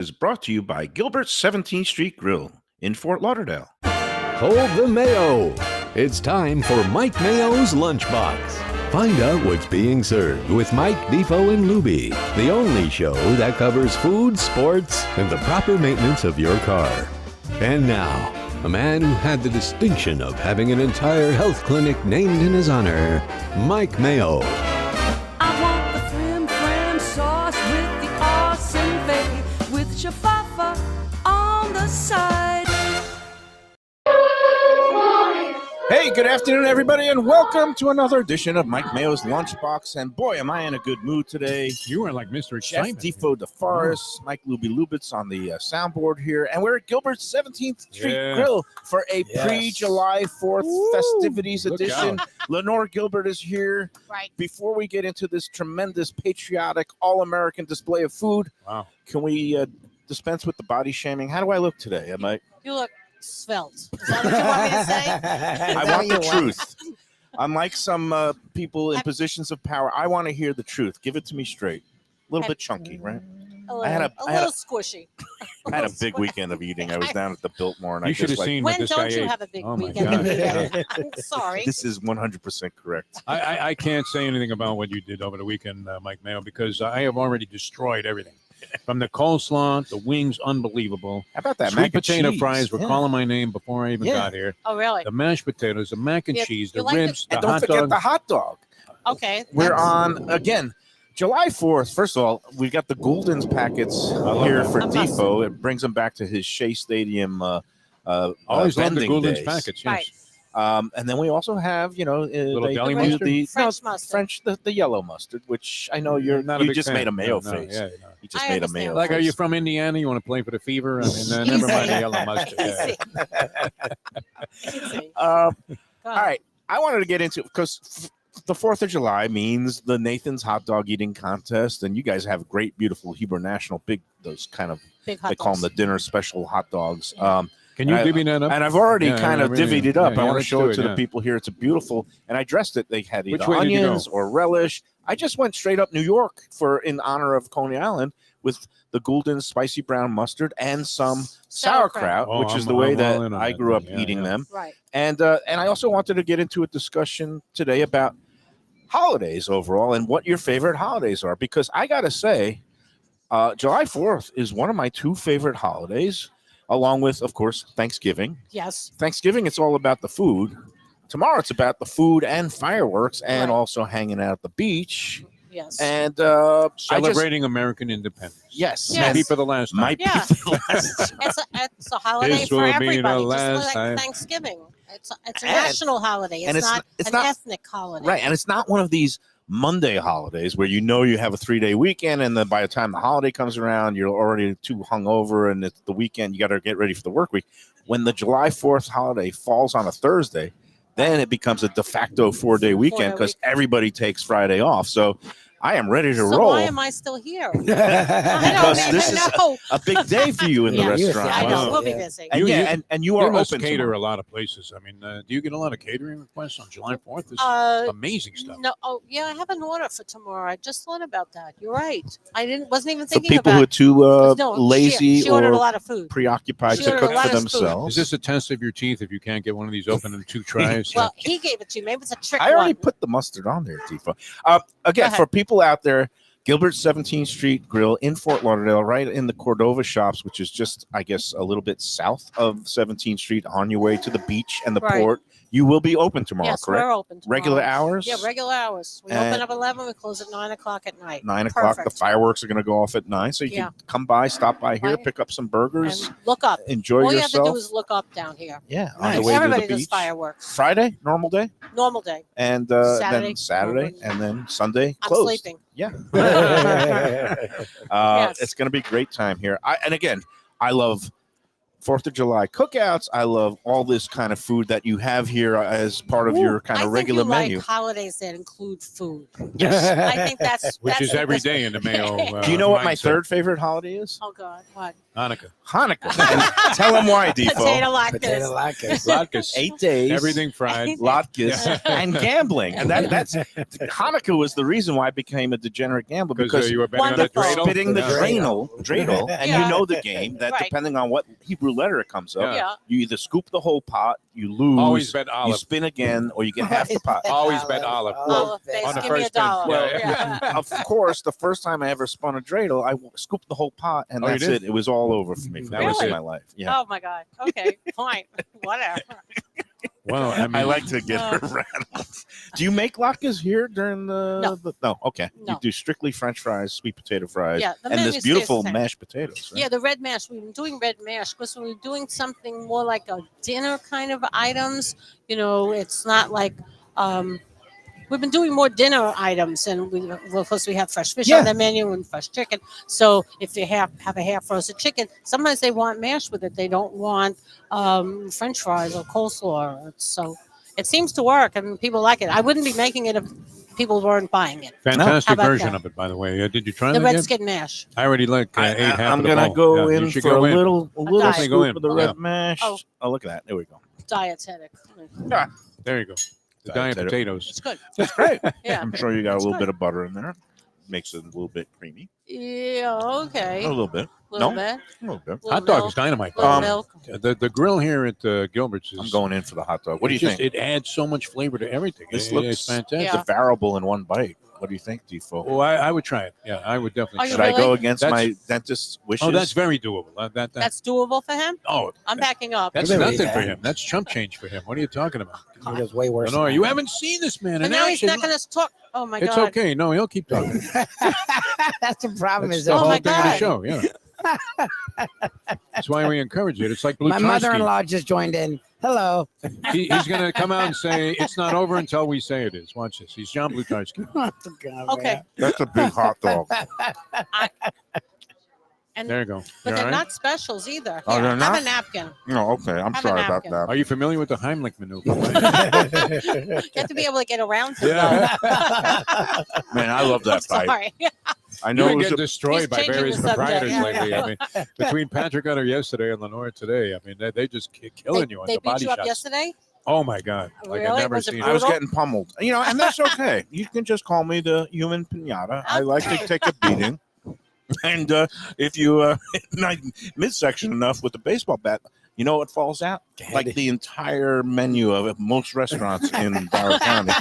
is brought to you by Gilbert's 17th Street Grill in Fort Lauderdale. Hold the Mayo. It's time for Mike Mayo's Lunchbox. Find out what's being served with Mike, Defo and Lubie, the only show that covers food, sports, and the proper maintenance of your car. And now, a man who had the distinction of having an entire health clinic named in his honor, Mike Mayo. I want the flim flam sauce with the awesome bay with shafafa on the side. Hey, good afternoon, everybody, and welcome to another edition of Mike Mayo's Lunchbox. And boy, am I in a good mood today. You are like Mr. Chef Excitement. Defo DeForest, Mike Lubie on the soundboard here, and we're at Gilbert's 17th Street Grill for a pre-July 4th festivities edition. Lenore Gilbert is here. Right. Before we get into this tremendous, patriotic, all-American display of food, can we dispense with the body shaming? How do I look today? Am I? You look svelte. Is that what you want me to say? I want the truth. Unlike some people in positions of power, I want to hear the truth. Give it to me straight. A little bit chunky, right? A little squishy. I had a big weekend of eating. I was down at the Biltmore, and You should have seen what When this don't guy you ate. have a big Oh my weekend? God. I'm sorry. This is 100% correct. I can't say anything about what you did over the weekend, Mike Mayo, because I have already destroyed everything. From the coleslaw, the wings, unbelievable. How about that? Sweet mac and potato cheese? fries were calling my name before I even got here. Oh, really? The mashed potatoes, the mac and cheese, the you like ribs, And the don't hot forget dog. the hot dog. Okay. We're that's- on, again, July 4th. First of all, we've got the Gouldens packets here for A must. Defo. It brings them back to his Shea Stadium Always love the vending Gouldens days. packets, yes. Right. And then we also have, Little they deli do mustard? the French mustard. the yellow mustard, which I know you're Not a you big just fan. made a mayo No, face. yeah. You just I made a understand. mayo Like, face. are you from Indiana? You want to play for the Fever? I mean, never mind the yellow mustard. Yeah. Easy. All Go on. right, I wanted to get into because the 4th of July means the Nathan's hot dog eating contest, and you guys have great, beautiful Hebrew National those kind of Big hot they call them dogs. the dinner special hot dogs. Can you divvy that up? And I've already Yeah, kind of really. divvied it up. Yeah, I want to let's show do it to it, the yeah. people here. It's a beautiful, and I dressed it. They had Which either way did you go? onions or relish. I just went straight up New York in honor of Coney Island with the Gouldens spicy brown mustard and some sauerkraut, Oh, which is I'm- the way I'm that all in on I that grew up thing. Yeah, eating yeah. them. Right. And I also wanted to get into a discussion today about holidays overall and what your favorite holidays are, because I got to say, July 4th is one of my two favorite holidays, along with, of course, Thanksgiving. Yes. Thanksgiving, it's all about the food. Tomorrow, it's about the food and fireworks and Right. also hanging out at the beach. Yes. And Celebrating American independence. Yes. Yes. Might be for the last time. Might be Yeah. the last time. It's a holiday This for will be the everybody, last just like time. Thanksgiving. It's a And- national holiday. and It's it's not it's an not- ethnic holiday. Right. And it's not one of these Monday holidays where you have a 3-day weekend, and then by the time the holiday comes around, you're already too hungover, and it's the weekend. You got to get ready for the work week. When the July 4th holiday falls on a Thursday, then it becomes a de facto 4-day weekend because everybody takes Friday off. So I am ready to So roll. why am I still here? I Because don't this even is know. a big day for you in the Yeah, restaurant. I know. Wow. We'll be busy. And You- and you You are must open cater tomorrow. a lot of places. I mean, do you get a lot of catering requests on July 4th? This is Uh, amazing stuff. No, oh yeah, I have an order for tomorrow. I just thought about that. You're right. I wasn't even For thinking people about. who are too No, lazy she ordered a or lot of food. preoccupied She to ordered a cook lot for of food. themselves. Is this a test of your teeth if you can't get one of these open in 2 tries? Well, he gave it to you. Maybe it's a trick I already one. put the mustard on there, Tifa. Again, ahead. for people out there, Gilbert's 17th Street Grill in Fort Lauderdale, right in the Cordova Shops, which is just, I guess, a little bit south of 17th Street on your way to the beach and the Right. port. You will be open tomorrow, Yes, correct? we're open tomorrow. Regular hours? Yeah, regular hours. We And- open up 11. We close at 9 o'clock at night. 9 o'clock. The Perfect. fireworks are going to go off at 9. So you Yeah. can come by, stop by here, Right. pick up some burgers, And look up. enjoy All you have yourself. to do is look up down here. Yeah, on Right. the way Everybody to the does beach. fireworks. Friday, normal day, Normal day. and Saturday, then Saturday, normal. and then Sunday I'm closed. sleeping. Yeah. Yes. It's going to be a great time here. And again, I love 4th of July cookouts. I love all this kind of food that you have here as part of your kind I of think regular you menu. like holidays that include food. Yes. I think that's Which that's is every day in the Mayo. Do you know what my mindset. third favorite holiday is? Oh God, what? Hanukkah. Hanukkah. And tell them why, Defo. Potato latkes. Potato latkes. Latkes. 8 days. Everything fried. Latkes and gambling, and that's Hanukkah was the reason why I became a degenerate gambler because you were betting on a Wonderful. dreidel. spitting the Yeah. dreidel, and Yeah. you know the game that Right. depending on what Hebrew letter it comes up, Yeah. you either scoop the whole pot, you lose, Always bet you olive. spin again, or you get half the pot. Always bet olive. Olive base, on the give me a first spin. dollar. Well, Yeah. Of course, the first time I ever spun a dreidel, I scooped the whole pot, and Oh, you that's did? it. It was all over for me for the That was rest of it. my life. Yeah, Oh my God. Okay, fine, whatever. Well, I mean, I like to get her rattled. Do you make latkes here during No. No, okay. No. You do strictly French fries, sweet potato fries, Yeah, the and menu this stays beautiful the same. mashed potatoes. Right? Yeah, the red mash. We've been doing red mash because we're doing something more like a dinner kind of items. You know, it's not like we've been doing more dinner items, and of course we have fresh fish Yeah. on the menu and fresh chicken. So if you have a half roasted chicken, sometimes they want mash with it. They don't want French fries or coleslaw. So it seems to work, and people like it. I wouldn't be making it if people weren't buying it. How fantastic about version that? of it, by the way. Did you try The that red yet? skin mash. I already like ate half I'm of the gonna bowl. go Yeah, you in should for go a in. little diet. scoop Go in. of the Yeah. red mash. Oh. Oh, look at that! There we go. Dietetic. There you go. The Diet diet potato. potatoes. It's good. That's great. Yeah. I'm sure you got a It's little good. bit of butter in there. Makes it a little bit creamy. Yeah. Okay. A little bit. Little No? bit. A little bit. Little Hot dog milk, is dynamite. little Um, milk. The grill here at Gilbert's is. I'm going in for the hot dog. What do you it's just- think? It adds so much flavor to everything. This It's looks fantastic. Yeah. devourable in one bite. What do you think, Defo? Oh, I would try it. Yeah, I would definitely. Are you Should try I it. really? go against That's- my dentist's wishes? Oh, that's very doable. That That's doable for him. oh, I'm backing up. that's Really? nothing for him. That's chump change for him. What are you talking about? He does way worse. No, than you that. haven't seen this man But in now he's action. not going to talk. Oh my It's God. okay. No, he'll keep talking. That's the problem. That's Is the Oh whole my thing of the God. show. Yeah. That's why we encourage it. It's like Blue my mother-in-law just joined in. Hello. He's going to come out and say it's not over until we say it is. Watch this. He's John Blutarski. Okay. That's a big hot dog. And There you go. but You they're all right? not specials either. Oh, Here, they're have not? a napkin. No, okay. I'm Have a sorry about napkin. that. Are you familiar with the Heimlich maneuver? You have to be able to get around to Yeah. Man, I love them. that bite. Sorry. I You know are it was getting a, destroyed He's by changing various the subject. proprietors Yeah, lately. yeah. I mean, between Patrick Utter yesterday and Lenore today, I mean, they just killing you on They the beat body you up shots. yesterday. Oh my God! Like I've Really? never Was it seen. I was brutal? getting pummeled. You know, and that's okay. You can just call me the human pinata. I like to take a beating. And if you hit my midsection enough with the baseball bat, you know what falls out? Like the entire menu of most restaurants in Broward County.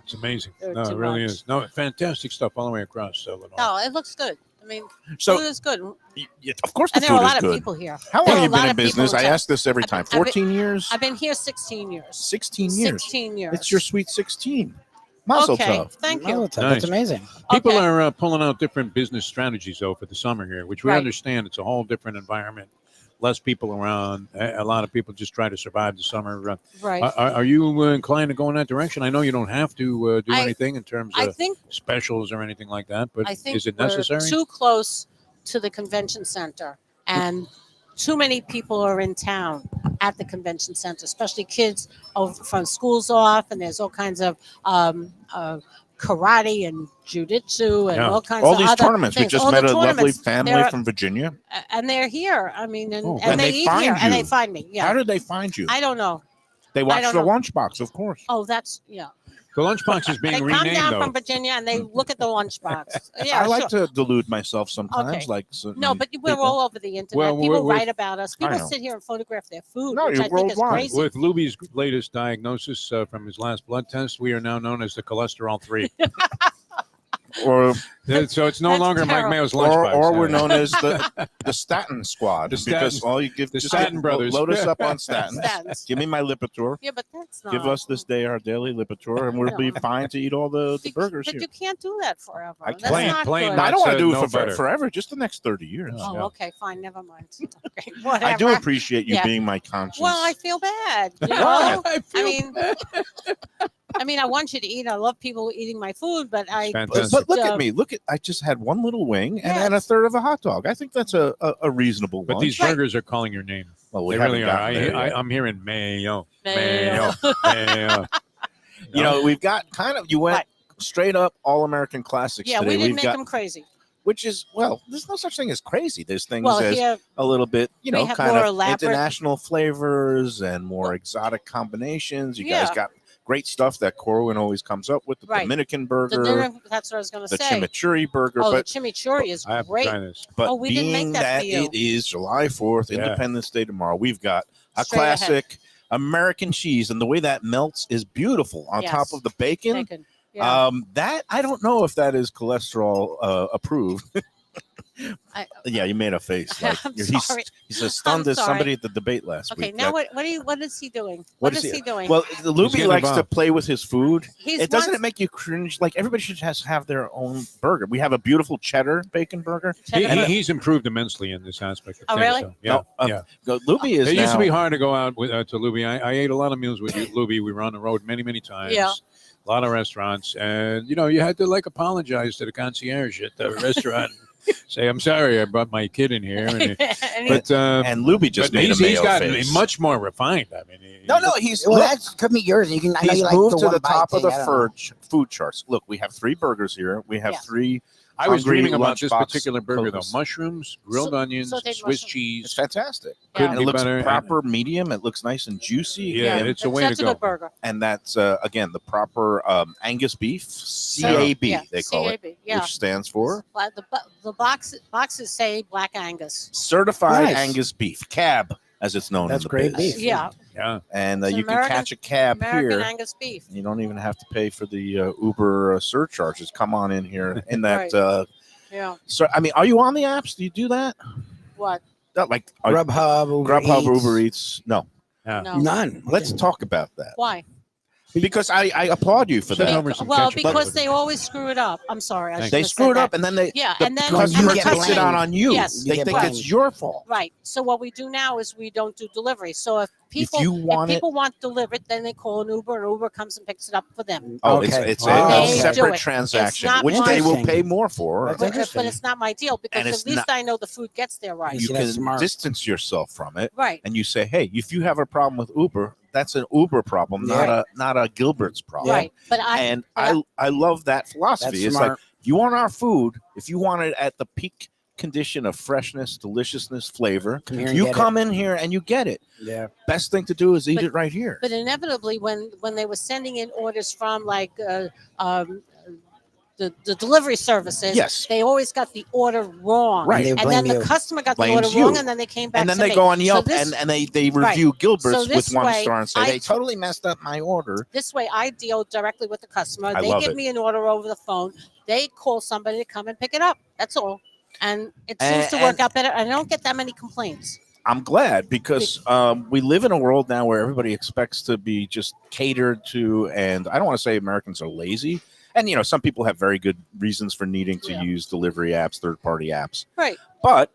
It's amazing. They're No, it too really much. is. No, fantastic stuff all the way across Lenore. No, it looks good. I mean, So, food is good, of course, the and there are a food lot is of good. people here. How There long are have you a lot been in of people business? I town. ask this every time. I've been- 14 years? I've been here 16 years. 16 years. 16 years. It's your sweet 16. Mazel okay. tov. Thank you. Oh, that's Nice. amazing. People Okay. are pulling out different business strategies though for the summer here, which we Right. understand. It's a whole different environment. Less people around. A lot of people just try to survive the summer. Right. Are you inclined to go in that direction? I know you don't have to do I- anything in terms I of think specials or anything like that, but I think is it we're necessary? too close to the convention center, and too many people are in town at the convention center, especially kids from schools off, and there's all kinds of karate and jujitsu and Yeah. all kinds All of these other tournaments. We things. just All met the a lovely tournaments, family they're- from Virginia. and they're here. I mean, and, Oh, and and they they eat find here, and they you. find me. Yeah, How did they find you? I don't know. They watched don't the know. Lunchbox, of course. Oh, that's yeah. The lunchbox is being They come renamed down though. from Virginia and they look at the lunchbox. Yeah, I like sure. to delude myself sometimes. Okay. Like so No, but we're people. all over the internet. Well, People we're- write about us. I People know. sit here and photograph their food, No, which you're I think is worldwide. crazy. With Lubie's latest diagnosis from his last blood test, we are now known as the cholesterol 3. or So it's no That's longer Mike terrible. Mayo's lunchbox. or we're Yeah. known as the statin squad The because statin- all you give the just statin get- brothers. load us up on statins. Statins. Give me my Lipitor. Yeah, but that's not. Give us this day our daily Lipitor, and we'll be No. fine to eat all the You- burgers But here. you can't do that forever. I That's can't. not Plain good. not- I don't want to said do no it for butter. forever, just the next 30 years. Oh, Yeah. okay, fine, never mind. Okay, whatever. I do appreciate you Yeah. being my conscience. Well, I feel bad. You Why? know? I mean, I mean, I want you to eat. I love people eating my food, but I. Fantastic. But look at me. Look at I just had one little wing and then a Yes. third of a hot dog. I think that's a reasonable But lunch. these burgers are calling your name. Well, we They really haven't are. gotten there yet. I'm hearing Mayo. Mayo. Mayo. You know, we've got kind of you went Right. straight up all American classics Yeah, today. we didn't We've make got them crazy. which is there's no such thing as crazy. There's things Well, as here a little bit, we kind have more of elaborate- international flavors and more exotic combinations. You guys Yeah. got great stuff that Corwin always comes up with, the Right. Dominican the burger, dinner. That's what I was going to the say. chimichurri burger, Oh, the but chimichurri is I have to great. try this. Oh, we didn't make being that for you. it is July 4th, Yeah. Independence Day tomorrow, we've got a Straight ahead. classic American cheese, and the way that melts is beautiful on top Yes. of the bacon. Bacon. Yeah. That I don't know if that is cholesterol approved. Yeah, you made a face. Like I'm he's sorry. he's as stunned I'm as sorry. somebody at the debate last Okay, week. now That- what is he doing? What What is is he- he doing? Well, Lubie getting likes to involved. play with his food. He's It doesn't wants- it make you cringe? Like everybody should have their own burger. We have a beautiful cheddar bacon burger. He's improved immensely in this aspect. Of Oh, things, really? so, yeah, No, yeah. Lubie is It used to now- be hard to go out with to Lubie. I ate a lot of meals with Lubie. We were on the road many times. Yeah. A lot of restaurants, and you had to apologize to the concierge at the restaurant. Say, I'm sorry, I brought my kid in here. And, And he- but and Lubie just but made he's a Mayo gotten face. much more refined. I mean, No, he's Well, look, that's could meet yours. And you can. I know he's you like moved the to one the bite top of thing, the I don't know. food charts. Look, we have 3 burgers here. We have Yeah. 3. I was Hungry dreaming about this Lunchbox particular burger though: Cokes. mushrooms, grilled So- onions, sauteed Swiss mushroom. It's cheese. fantastic. Couldn't And Yeah. it looks be better. proper medium. It looks nice and juicy. Yeah, and, it's a way that's to a go. good burger. and that's again the proper Angus beef, CAB Yeah, they call it, CAB, yeah. which stands for The boxes say Black Angus. Certified Nice. Angus Beef, CAB as it's known. That's in the great biz. beef. Yeah, Yeah, And It's you can American- catch a cab American here. Angus beef. You don't even have to pay for the Uber surcharges. Come on in here in that. Right. Yeah. So I mean, are you on the apps? Do you do that? What? Not like Grubhub, Grubhub, Eats. Uber Eats. No. yeah. No. None. Let's talk about that Why? because I applaud you for Send that. over some Well, ketchup. because they always screw it up. I'm sorry. I Thanks. shouldn't They have screw said it up, that. and then they Yeah, the and then customer you get takes it out blamed. on you. Yes. You They get think blamed. it's your fault. Right. So what we do now is we don't do delivery. So if people you want it- people want delivered, then they call an Uber, and Uber comes and picks it up for them. Oh, Okay. it's They a do separate it. transaction, It's not which they will interesting. pay more for. That's But, interesting. it's not my deal because And it's at least not- I know the food gets there right. You See, that's can smart. distance yourself from it, Right. and you say, "Hey, if you have a problem with Uber, that's an Uber problem, Yeah. not a Gilbert's problem." Right. But And yeah. I love that philosophy. That's It's smart. like you want our food, if you want it at the peak condition of freshness, deliciousness, flavor, Come here and you get come in here and you get it. Yeah. Best thing to do is eat But- it right here. But inevitably, when they were sending in orders from like the delivery services, Yes. they always got the order wrong. Right. They And blame then you. the customer got the Blames order wrong, you. and then they came back And then to they me. go on So Yelp this- and they review Gilbert's So with this one way, star and say I they totally messed up my order. This way, I deal directly with the customer. I They love give it. me an order over the phone. They call somebody to come and pick it up. That's all. And it seems to work out better. I don't get that many complaints. I'm glad because we live in a world now where everybody expects to be just catered to, and I don't want to say Americans are lazy. And some people have very good reasons for needing to Yeah. use delivery apps, third-party apps. Right. But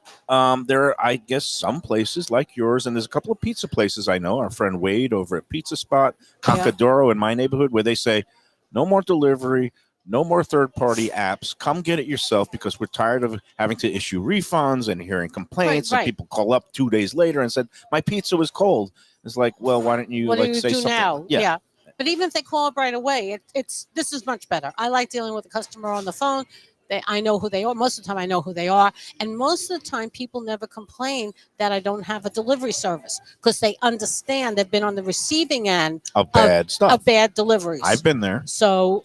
there are, I guess, some places like yours, and there's a couple of pizza places I know. Our friend Wade over at Pizza Spot, Concadoro in my neighborhood, where they say, no more delivery, no more third-party apps. Come get it yourself because we're tired of having to issue refunds and hearing complaints. Right. And people call up 2 days later and said, my pizza was cold. It's like, well, why don't you What do you say do something? now? Yeah. But even if they call up right away, this is much better. I like dealing with the customer on the phone. I know who they are. Most of the time, I know who they are. And most of the time, people never complain that I don't have a delivery service because they understand they've been on the receiving end Of bad stuff. of bad deliveries. I've been there. So,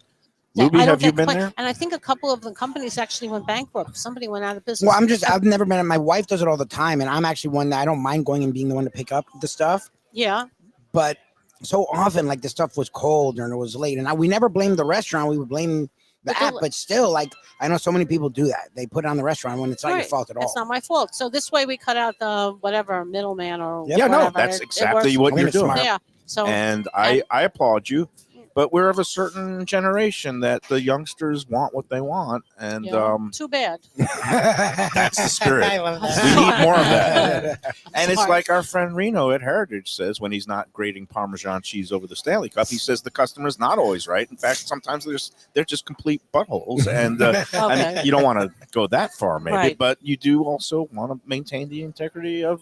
Lubie, I don't have you get been complaint- there? And I think a couple of the companies actually went bankrupt. Somebody went out of business. Well, I've never been. My wife does it all the time, and I'm actually one that I don't mind going and being the one to pick up the stuff. Yeah. But so often, like the stuff was cold and it was late, and we never blamed the restaurant. We would blame the But app, but still, like I know so many people do that. They put it on the restaurant when it's not your Right. fault at all. It's not my fault. So this way we cut out the whatever middleman or Yeah, Yeah, no, whatever. that's It exactly works. what I mean, you're it's doing. smart. Yeah. So And I applaud you. But but we're of a certain generation that the youngsters want what they want, and Yeah. Too bad. that's the spirit. I love We that. need more of that. And it's Sorry. like our friend Reno at Heritage says when he's not grating Parmesan cheese over the Stanley Cup, he says the customer's not always right. In fact, sometimes they're just complete buttholes, and I Okay. mean, you don't want to go that far, maybe, Right. but you do also want to maintain the integrity of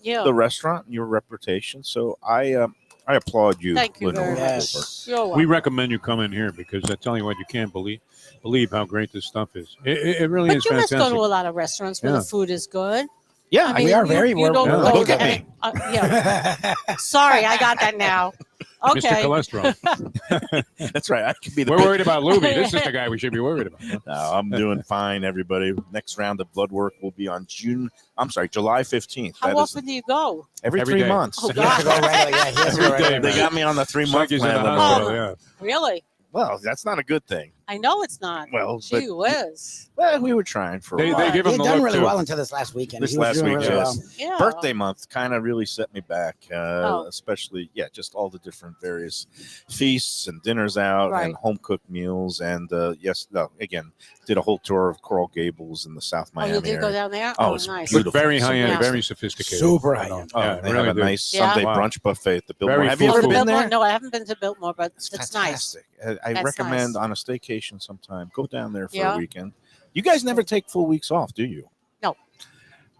Yeah. the restaurant and your reputation. So I applaud you. Thank you Lenore very Yes. much. You're We welcome. recommend you come in here because I tell you what, you can't believe how great this stuff is. It really But is you must fantastic. go to a lot of restaurants where Yeah. the food is good. Yeah, I mean, we are you- very. You we're- don't we're- go look to at any, yeah. Sorry, I got that now. Mr. Okay. Cholesterol. that's right. I could be the We're big- worried about Lubie. This is the guy we should be worried about. Huh? No, I'm doing fine, everybody. Next round of blood work will be on July 15th. How That is often do you go? every Every 3 day. months. Oh, He has to go God. regular. Yeah, he has to go Every day, regular. They got me on the 3 It's month like he's in plan. the Lenore. hospital. Yeah. Really? Well, that's not a good thing. I know it's not. Well, Gee whiz. but we were trying for a They while. give He him had the done look really too. well until this last weekend. This He was last doing week, really yes. well. Yeah. Birthday month kind of really set me back, Oh. especially just all the different various feasts and dinners out Right. and home cooked meals, and again, did a whole tour of Coral Gables in the South Oh, Miami you did area. go down there? Oh, Oh, it's nice. beautiful. Very high end, Yeah. very sophisticated. Super I high know. end. Oh, Yeah, they really have a do. nice Yeah. Sunday Wow. brunch buffet at the Biltmore. Very Have you full ever food. been there? No, I haven't been to Biltmore, but it's nice. Fantastic. I That's recommend nice. on a staycation sometime. Go down there for Yeah. a weekend. You guys never take full weeks off, do you? No.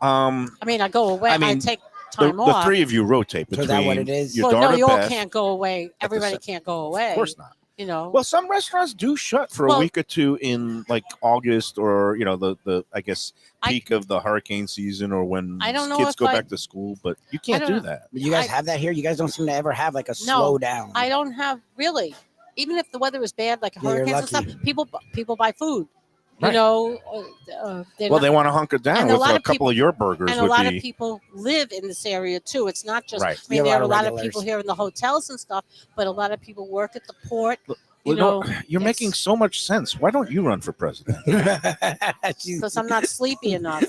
I I mean, I go away. I I, mean, take the time off. three of you rotate So between is that what it is? your well, daughter no, you all Beth. can't go away. Everybody sa- can't go away. Of course not. You know. Well, some restaurants do shut for a Well- week or two in like August or the I guess I- peak of the hurricane season or when I don't know kids if go I- back to school, but you can't don't do know. that. But you guys I- have that here. You guys don't seem to ever have like a No, slow down. I don't have really. Even if the weather is bad, like Yeah, you're hurricanes and lucky. stuff, people buy food. You Right. know, they're Well, not- they want to hunker down and a with lot a of couple people- of your burgers and a would lot be of people live in this area too. It's not just. Right. I mean, Yeah, a there lot are a of lot of regulars. people here in the hotels and stuff, but a lot of people work at the port. You Well, know, no, you're making so much sense. Why don't you run for president? because I'm not sleepy enough.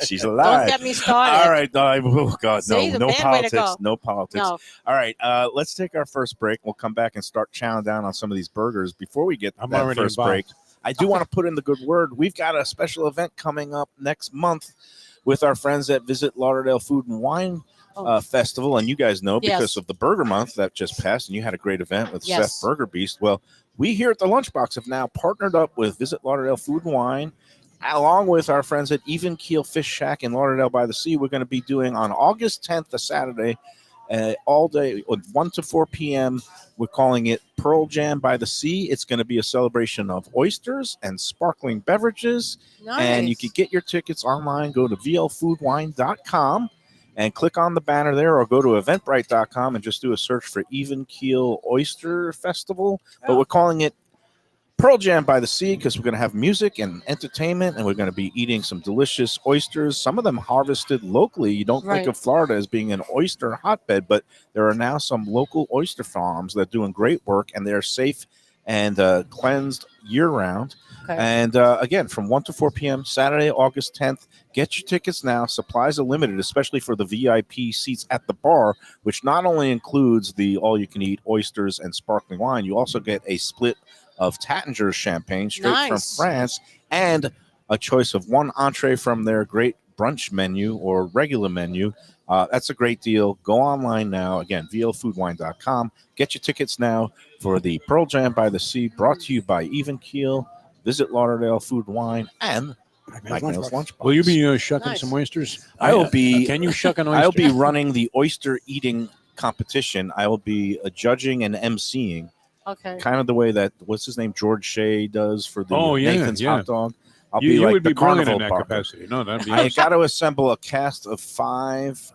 She's Don't alive. get me started. All right, oh God, See, no, the no bad way to politics, go. no politics. No, All right, let's take our first break. We'll come back and start chowing down on some of these burgers. Before we get to I'm that already first involved. break, I do want to put in the good word. We've got a special event coming up next month with our friends at Visit Lauderdale Food and Wine Festival. And you guys know because Yes. of the Burger Month that just passed, and you had a great event with Yes. Seth Burger Beast. Well, we here at the Lunchbox have now partnered up with Visit Lauderdale Food and Wine, along with our friends at Even Keel Fish Shack in Lauderdale by the Sea. We're going to be doing on August 10th, a Saturday, all day, 1 to 4 p.m. We're calling it Pearl Jam by the Sea. It's going to be a celebration of oysters and sparkling beverages. nice. And you can get your tickets online. Go to vlfoodwine.com and click on the banner there, or go to eventbrite.com and just do a search for Even Keel Oyster Festival. But Oh. we're calling it Pearl Jam by the Sea because we're going to have music and entertainment, and we're going to be eating some delicious oysters, some of them harvested locally. You don't Right. think of Florida as being an oyster hotbed, but there are now some local oyster farms that are doing great work, and they're safe and cleansed year-round. Okay. And again, from 1 to 4 p.m., Saturday, August 10th. Get your tickets now. Supplies are limited, especially for the VIP seats at the bar, which not only includes the all-you-can-eat oysters and sparkling wine, you also get a split of Tattinger's champagne straight from Nice. France and a choice of one entree from their great brunch menu or regular menu. That's a great deal. Go online now. Again, vlfoodwine.com. Get your tickets now for the Pearl Jam by the Sea, brought to you by Even Keel, Visit Lauderdale Food and Wine, and Mike Mayo's Lunchbox. Will you be shucking Nice. some oysters? I will be. Can you shuck an oyster? I'll be running the oyster eating competition. I will be judging and emceeing, Okay. kind of the way that what's his name George Shea does for the Oh, yeah, Nathan's yeah. hot dog. I'll You, be you like would the be brilliant carnival in that barker. capacity. No, that'd be I awesome. got to assemble a cast of 5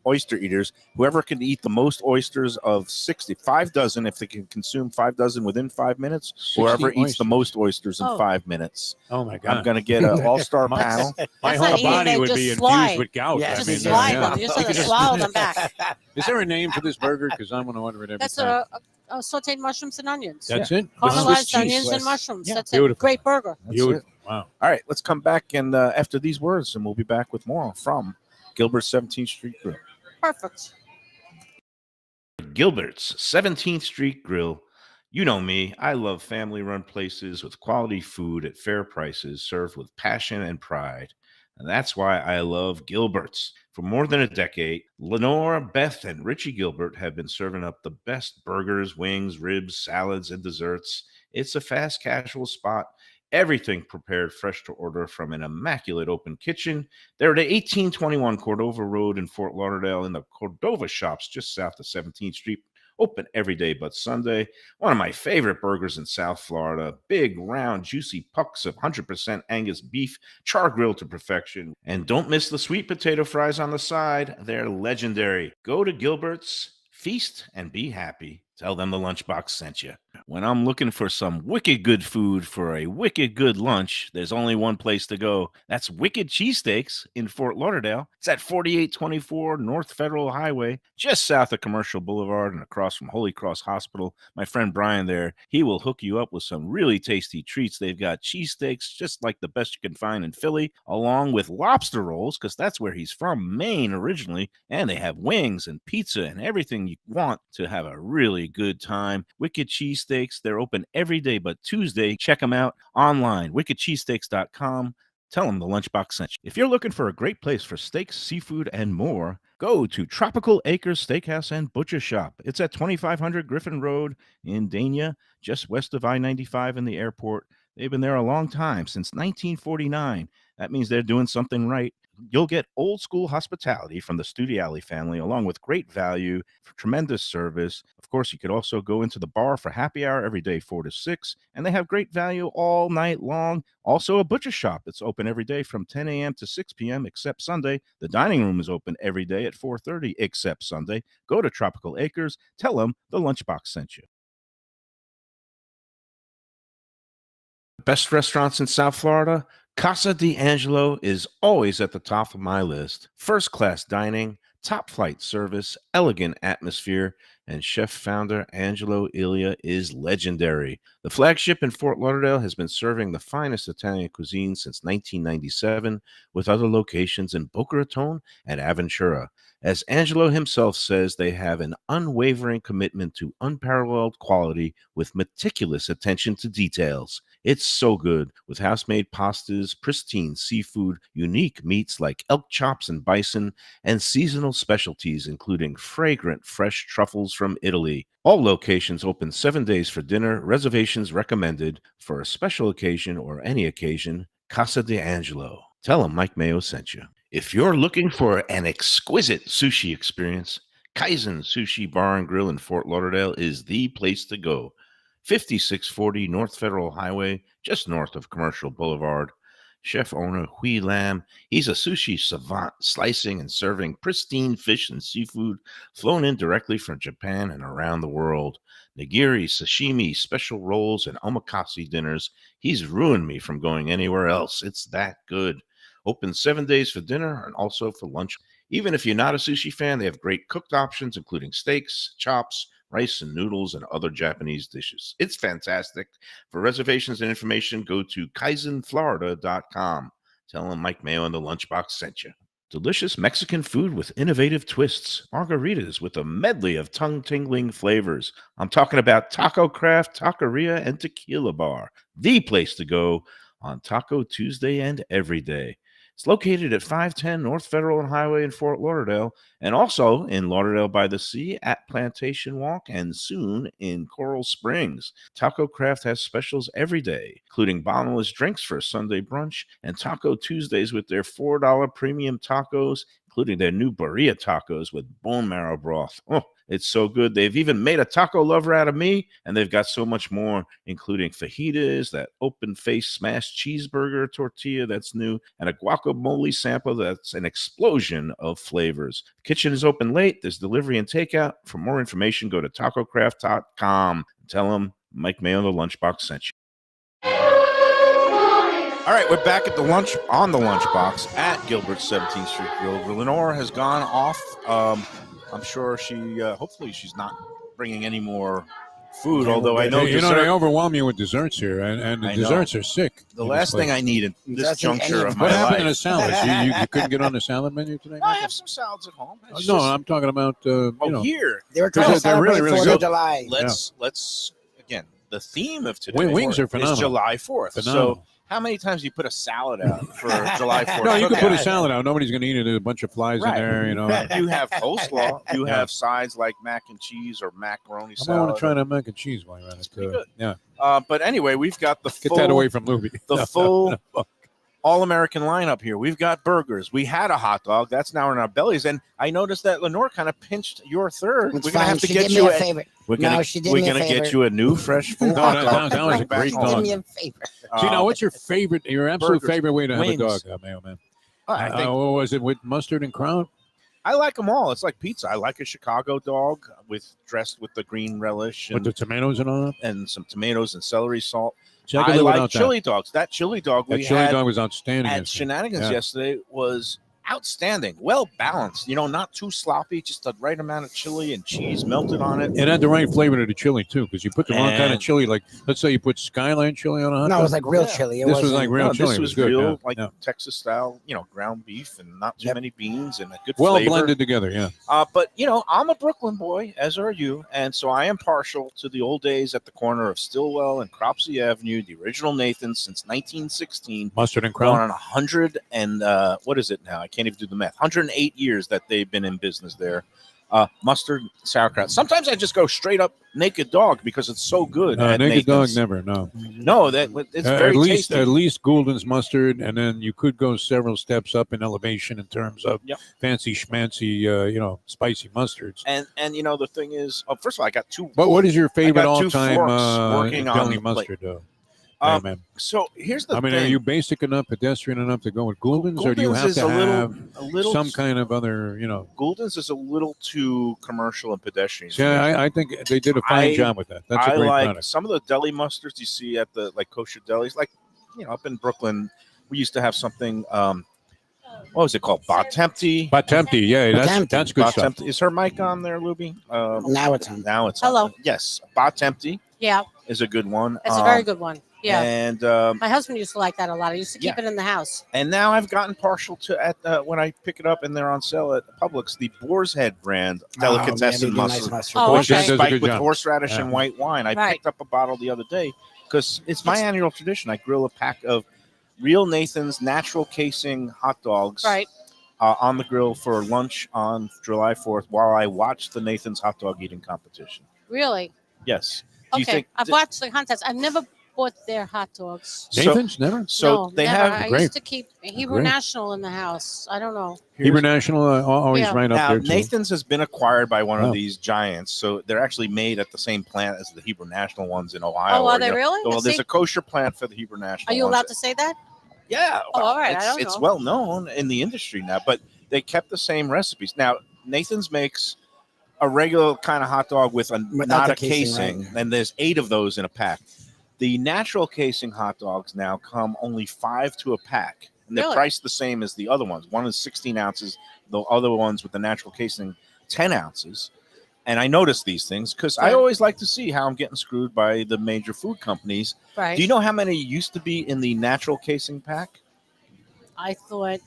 oyster eaters. Whoever can eat the most oysters of 5 dozen, if they can consume 5 dozen within 5 minutes, 60 whoever eats oysters. the most oysters in Oh. 5 minutes. Oh my I'm God! going to get an all-star My- panel. My That's whole not eating, body they would just be slide. infused with gout. Yeah, I Just mean, slide yeah. them. You just have to swallow them back. Is there a name for this burger? Because I'm going to order it every That's time. sauteed mushrooms and onions. That's it. Swiss Caramelized cheese. onions Yes. and mushrooms. Yeah. That's Beautiful. it. Great burger. That's Beautiful. it. Wow. All right, let's come back and after these words, and we'll be back with more from Gilbert 17th Street Grill. Perfect. Gilbert's 17th Street Grill. You know me, I love family run places with quality food at fair prices served with passion and pride. And that's why I love Gilbert's. For more than a decade, Lenore, Beth, and Richie Gilbert have been serving up the best burgers, wings, ribs, salads, and desserts. It's a fast casual spot. Everything prepared fresh to order from an immaculate open kitchen. They're at 1821 Cordova Road in Fort Lauderdale in the Cordova Shops just south of 17th Street. Open every day but Sunday. One of my favorite burgers in South Florida. Big, round, juicy pucks of 100% Angus beef, char grilled to perfection. And don't miss the sweet potato fries on the side. They're legendary. Go to Gilbert's, feast, and be happy. Tell them the Lunchbox sent you. When I'm looking for some wicked good food for a wicked good lunch, there's only one place to go. That's Wicked Cheesesteaks in Fort Lauderdale. It's at 4824 North Federal Highway, just south of Commercial Boulevard and across from Holy Cross Hospital. My friend Brian there, he will hook you up with some really tasty treats. They've got cheesesteaks, just like the best you can find in Philly, along with lobster rolls, because that's where he's from, Maine originally. And they have wings and pizza and everything you want to have a really good time. Wicked Cheesesteaks, they're open every day but Tuesday. Check them out online, wickedcheesesteaks.com. Tell them the Lunchbox sent you. If you're looking for a great place for steaks, seafood, and more, go to Tropical Acres Steakhouse and Butcher Shop. It's at 2500 Griffin Road in Dania, just west of I-95 and the airport. They've been there a long time, since 1949. That means they're doing something right. You'll get old school hospitality from the Studiali family, along with great value, tremendous service. Of course, you could also go into the bar for happy hour every day, 4 to 6, and they have great value all night long. Also, a butcher shop that's open every day from 10 a.m. to 6 p.m. except Sunday. The dining room is open every day at 4:30 except Sunday. Go to Tropical Acres. Tell them the Lunchbox sent you. Best restaurants in South Florida? Casa D'Angelo is always at the top of my list. First-class dining, top-flight service, elegant atmosphere, and chef-founder Angelo Ilia is legendary. The flagship in Fort Lauderdale has been serving the finest Italian cuisine since 1997, with other locations in Boca Raton and Aventura. As Angelo himself says, they have an unwavering commitment to unparalleled quality with meticulous attention to details. It's so good, with house-made pastas, pristine seafood, unique meats like elk chops and bison, and seasonal specialties including fragrant fresh truffles from Italy. All locations open 7 days for dinner. Reservations recommended for a special occasion or any occasion. Casa D'Angelo. Tell them Mike Mayo sent you. If you're looking for an exquisite sushi experience, Kaizen Sushi Bar and Grill in Fort Lauderdale is the place to go. 5640 North Federal Highway, just north of Commercial Boulevard. Chef owner Hui Lam, he's a sushi savant, slicing and serving pristine fish and seafood flown in directly from Japan and around the world. Nigiri, sashimi, special rolls, and omakase dinners. He's ruined me from going anywhere else. It's that good. Open 7 days for dinner and also for lunch. Even if you're not a sushi fan, they have great cooked options, including steaks, chops, rice and noodles, and other Japanese dishes. It's fantastic. For reservations and information, go to kaizenflorida.com. Tell them Mike Mayo and the Lunchbox sent you. Delicious Mexican food with innovative twists. Margaritas with a medley of tongue-tingling flavors. I'm talking about Taco Craft, Taqueria, and Tequila Bar. The place to go on Taco Tuesday and every day. It's located at 510 North Federal and Highway in Fort Lauderdale, and also in Lauderdale by the Sea at Plantation Walk, and soon in Coral Springs. Taco Craft has specials every day, including bottomless drinks for a Sunday brunch, and Taco Tuesdays with their $4 premium tacos, including their new burrito tacos with bone marrow broth. Oh, it's so good. They've even made a taco lover out of me, and they've got so much more, including fajitas, that open-faced smashed cheeseburger tortilla that's new, and a guacamole sample that's an explosion of flavors. The kitchen is open late. There's delivery and takeout. For more information, go to tacocraft.com. Tell them Mike Mayo the Lunchbox sent you. All right, we're back at the Lunchbox at Gilbert's 17th Street Grill. Lenore has gone off. I'm sure hopefully she's not bringing any more food. Although I know You know, dessert, they overwhelm you with desserts here, and the I know. desserts are sick. the in last this thing place. I need at this Doesn't juncture any- of my What happened life. to the salads? You couldn't get on the salad menu today? No, I have some salads at home. It's No, just- I'm talking about here. They were trying to They're really, celebrate really 4th good. of July. Let's again. The theme of today Wings are is phenomenal. July 4th. So Phenomenal. how many times do you put a salad out for July 4th? No, you can put a cookout? salad out. Nobody's going to eat it. There's a bunch of flies Right. in there, you know. You have coleslaw. You Yeah. have sides like mac and cheese or macaroni I salad. want to try that mac and cheese while you're at it. pretty good. Yeah, But anyway, we've got the get full, that away from Lubie. the full all-American lineup here. We've got burgers. We had a hot dog. That's now in our bellies. And I noticed that Lenore kind of pinched your third. It's We're gonna fine. have to She get did you me a a. favor. We're gonna, No, she did we're me a gonna favor. get you a new fresh full No, hot that- dog. that was a Bring back great home. dog. Did me a favor. See, now what's your favorite, your absolute burgers, favorite way to have wings. a dog, Mayo Man? I think What was it with mustard and crown? I like them all. It's like pizza. I like a Chicago dog dressed with the green relish With and, the tomatoes and all that? and some tomatoes and celery salt. See, I could I live like without chili dogs. That chili dog that. we That chili had dog was outstanding. at yesterday. Shenanigans Yeah. yesterday was outstanding. Well balanced. Not too sloppy. Just the right amount of chili and cheese melted on it. It had the right flavor to the chili too, because you put the wrong kind of And- chili. Like, let's say you put skyline chili on a hot No, dog. it was like real Yeah. chili. It This was wasn't- like real No, chili. this It was good, real, yeah, like yeah. Texas style, ground beef and not too Yep. many beans and a good Well flavor. blended together. Yeah. But I'm a Brooklyn boy, as are you, and so I am partial to the old days at the corner of Stillwell and Cropsey Avenue, the original Nathan's since 1916. Mustard and Going crown. on 100 and what is it now? I can't even do the math. 108 years that they've been in business there. Mustard, sauerkraut. Sometimes I just go straight up naked dog because it's so good. at Naked dog, Nathan's. never. No. No, it's very at least tasty. Goulden's mustard, and then you could go several steps up in elevation in terms of Yep. fancy schmancy, spicy mustards. And the thing is, first of all, I got two. But what is your favorite got two all-time forks working on deli the plate. mustard, though? Um, man. So here's the I mean, thing. are you basic enough, pedestrian enough to go with Goulden's, or do you Goulden's have is to have a little some kind of other, Goulden's is a little too commercial and pedestrian. for me. Yeah, I think they did a fine I- job with that. That's a I great like product. some of the deli mustards you see at the kosher delis, up in Brooklyn. We used to have something. What was it called? Batemti. But empty, yeah, Tempty. that's good stuff. Batemti. Is her mic on there, Lubie? Now it's on. Now it's Hello. on. Yes, Batemti Yeah, is a good one. it's a very good one. Yeah. And My husband used to like that a lot. I used to keep it in the house. and now I've gotten partial to when I pick it up and they're on sale at Publix, the Boar's Head brand delicatessen mustard. Oh, Which okay. is Does a spiked good with job. horseradish Yeah. and white wine. I Right. picked up a bottle the other day because it's my It's- annual tradition. I grill a pack of real Nathan's natural casing hot dogs Right. On the grill for lunch on July 4th while I watch the Nathan's hot dog eating competition. Really? Yes. Do you Okay. think I've watched the contest. I've never bought their hot dogs. Nathan's never. so No, they never. have I Great. used to keep Hebrew Great. National in the house. I don't know. Hebrew National, always Yeah. right up now there too. Nathan's has been acquired by one Wow. of these giants, so they're actually made at the same plant as the Hebrew National ones in Ohio. Oh, are or, they really? Well, there's See? a kosher plant for the Hebrew National. Are you ones. allowed to say that? Yeah. Oh, all right. I don't It's know. well known in the industry now, but they kept the same recipes. Now, Nathan's makes a regular kind of hot dog with Without not the a casing, casing, and there's 8 of those in a pack. The natural casing hot dogs now come only 5 to a pack, and they're Really? priced the same as the other ones. One is 16 ounces, the other ones with the natural casing 10 ounces. And I notice these things because I Yeah. always like to see how I'm getting screwed by the major food companies. Right. Do you know how many used to be in the natural casing pack? I thought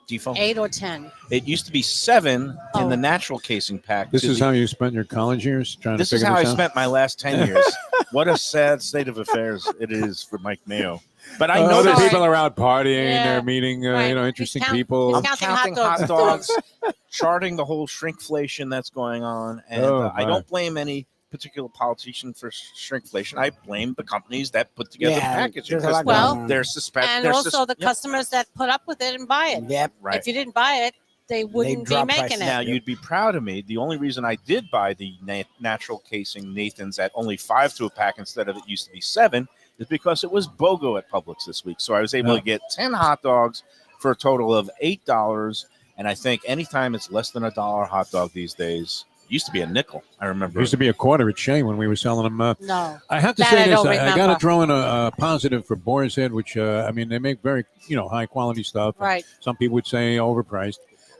Defo? 8 or 10. It used to be 7 in Oh. the natural casing pack. This to is the- how you spent your college years trying this to is figure how I this out. spent my last 10 years. What a sad state of affairs it is for Mike Mayo. But I know Other Sorry. people are out partying. Yeah. They're meeting, Right. interesting He's people. I'm counting counting hot hot dogs. dogs, charting the whole shrinkflation that's going on, and Oh, I my. don't blame any particular politician for shrinkflation. I blame the companies that put together the Yeah, packaging. there's a lot Well, going on. they're suspect. And they're also the yep, customers that put up with it and buy it. Yep. right. If you didn't buy it, they wouldn't be drop making prices. it. Now, you'd be proud of me. The only reason I did buy the natural casing Nathan's at only 5 to a pack instead of it used to be 7 is because it was BOGO at Publix this week. So I was able to get 10 hot dogs for a total of $8. And I think anytime it's less than $1 hot dog these days, it used to be a nickel. I It remember. used to be a quarter at Shea when we were selling them. No. I have to That say I this. don't I got to remember. throw in a positive for Boar's Head, which, they make very, high quality stuff. Right. Some people would say overpriced.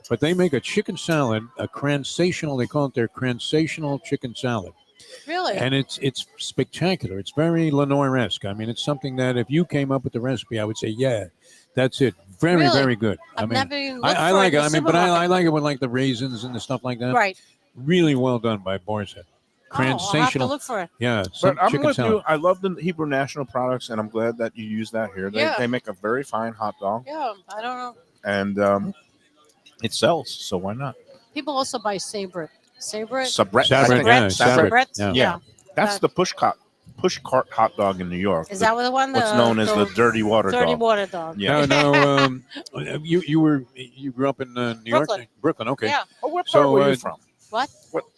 But they make a chicken salad, a cransational, they call it their cransational chicken salad. Really? And it's spectacular. It's very Lenoir-esque. I mean, it's something that if you came up with the recipe, I would say, yeah, that's it. Very, Really? very good. I've never even looked I for like it. it. In I the mean, but I supermarket. like it with like the raisins and the stuff like that. Right. Really well done by Boar's Head. Oh, I'll have to Sensational. look for it. Yeah, some But I'm chicken with salad. you. I love the Hebrew National products, and I'm glad that you use that here. They, Yeah. they make a very fine hot dog, Yeah, I don't know. and it sells. So why not? People also buy Sabret. Sabret? Sabret. Sabret, I think yeah, Sabret. Sabret? Yeah. Yeah. That's That- the push cart hot dog in New York. Is that what the one? what's known as the dirty water dirty dog? water dog. Yeah. No, you grew up in New Brooklyn. York? Brooklyn, okay. Yeah. Oh, what part So, were you from? What?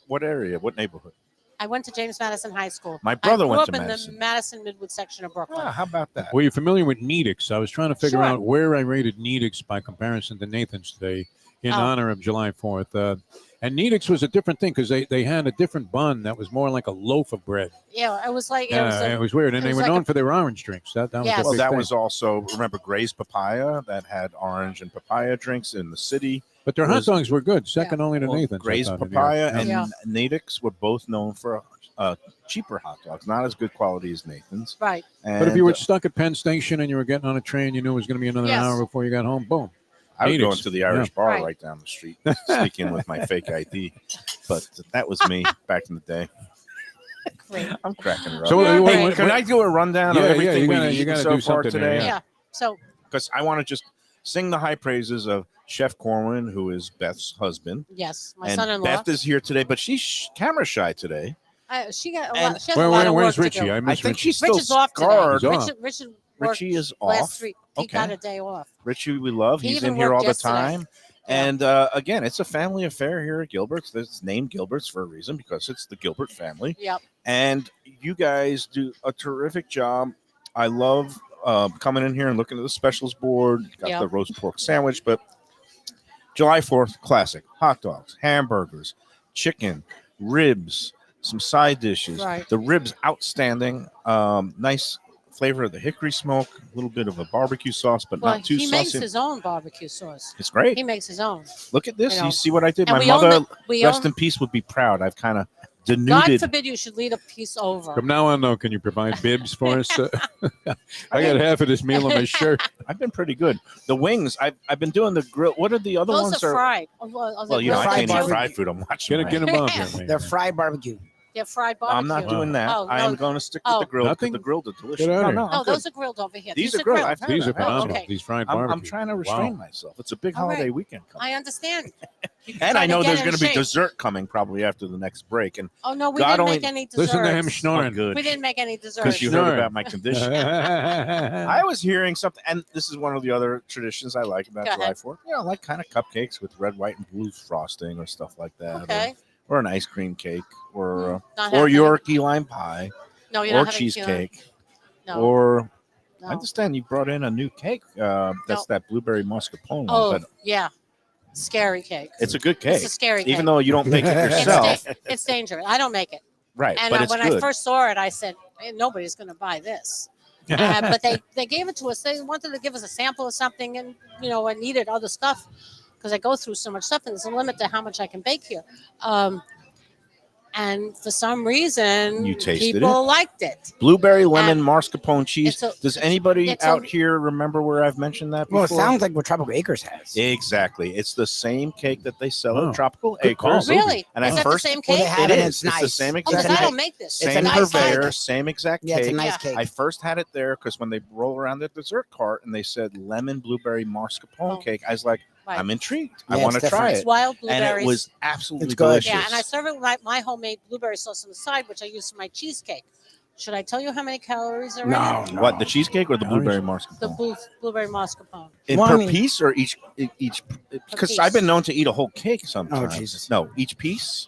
What area? What neighborhood? I went to James Madison High School. My brother I grew went up to in Madison. the Madison Midwood section of Brooklyn. Ah, how about that? Were you familiar with Needix? I was trying to figure Sure. out where I rated Needix by comparison to Nathan's today in Oh. honor of July 4th. And Needix was a different thing because they had a different bun that was more like a loaf of bread. Yeah, it was like Yeah, it was weird. And it they was were like known a- for their orange drinks. That was Yes. the Well, big that thing. was also, remember Gray's Papaya that had orange and papaya drinks in the city. But their hot was- dogs were good, second only to Well, Nathan's. I Gray's thought, in New York. Papaya and Yeah. Natick's were both known for cheaper hot dogs, not as good quality as Nathan's. right. And But if you were stuck at Penn Station and you were getting on a train, you knew it was going to be another Yes. hour before you got home. Boom. I was Natick's, going to the Irish bar Right. right down the street, sneaking with my fake ID. But that was me back in the day. Great. I'm cracking her up. So, Yeah, Hey, right. can I do a rundown of Yeah, everything you we've gotta- you eaten gotta so do far something there, today? Yeah. So Because I want to just sing the high praises of Chef Corwin, who is Beth's husband. yes, my and son-in-law. Beth is here today, but she's camera shy today. She got a and- lot. She has a lot of Where's work Richie? to do. I I miss think Richie. she's still Rich is off today. scarred. He's off. Richard worked Richie is last off. week. He Okay. got a day off. Richie, we love. He He's even in here worked all the yesterday. time. Yeah. And again, it's a family affair here at Gilbert's. It's named Gilbert's for a reason because it's the Gilbert family. Yep. And you guys do a terrific job. I love coming in here and looking at the specials board. Got Yep. the roast pork sandwich, but July 4th, classic hot dogs, hamburgers, chicken, ribs, some side dishes. Right. The ribs, outstanding. Nice flavor of the hickory smoke, a little bit of a barbecue sauce, but Well, not too he makes saucy. his own barbecue sauce. It's great. He makes his own. Look at this. you You, know. see what I did? And My we own mother, the- we rest own- in peace, would be proud. I've kind of God denuded. forbid you should lead a piece over. From now on, though, can you provide bibs for us? I got half of this meal on my shirt. I've been pretty good. The wings, I've been doing the grill. What are the other Those ones? are fried. Oh, well, Well, you know, I fried can't eat barbecue. fried food. I'm watching. Get right. them up here, man. They're fried barbecue. They're fried barbecue. I'm not doing that. Oh, I no. am going to stick with Oh. the grill because Nothing? the grilled are delicious. Get out of here. I'm No, good. those are grilled over here. These are grilled. I've had These are them. I've had them. phenomenal. okay. These fried I'm barbecue. trying to restrain Wow. myself. It's a big All holiday right. weekend coming. I understand. You And try I know get there's in going to be shape. dessert coming probably after the next break. And Oh no, we God didn't only- make any desserts. Listen to him I'm snoring. good. We didn't make any Because desserts. you Snoring. heard about my condition. I was hearing something, and this is one of the other traditions I like about Go July ahead. 4th. You know, like kind of cupcakes with red, white, and blue frosting or stuff like that. Okay. Or an ice cream cake or Not or having your key lime pie No, you're or not having key lime. cheesecake No. or I no. understand you brought in a new cake. That's No. that blueberry mascarpone Oh, one, but yeah. Scary cake. it's a good cake. It's a scary cake. Even though you don't make it It's yourself. it's dangerous. I don't make it. Right, And but it's when good. I first saw it, I said, nobody's going to buy this. But they gave it to us. They wanted to give us a sample of something, and I needed other stuff because I go through so much stuff, and there's a limit to how much I can bake here. And for some reason, You tasted people liked it. Blueberry lemon And mascarpone cheese. it's a- Does anybody it's a- out here remember where I've mentioned that before? Well, it sounds like what Tropical Acres has. Exactly. It's the same cake that they sell Oh, at Tropical good call. Acres. Really? And Is I that first the same Well, cake? they have It it. is. It's It's the nice. same Oh, exact because I nice- don't make this. it's a same nice purveyor, cake. same exact Yeah, it's a cake. nice Yeah. cake. I first had it there because when they roll around the dessert cart and they said lemon blueberry mascarpone Oh. cake, I was like, Right. I'm intrigued. I Yeah, want it's to try different. it. It's wild And blueberries. it was absolutely It's good. delicious. Yeah, and I serve it with my homemade blueberry sauce on the side, which I use for my cheesecake. Should I tell you how many calories are in No, it? no. What, the cheesecake or the blueberry The mascarpone? blueberry mascarpone. In Well, I per mean- piece or each? Because piece. I've been known to eat a whole cake sometimes. Oh, Jesus. No, each piece?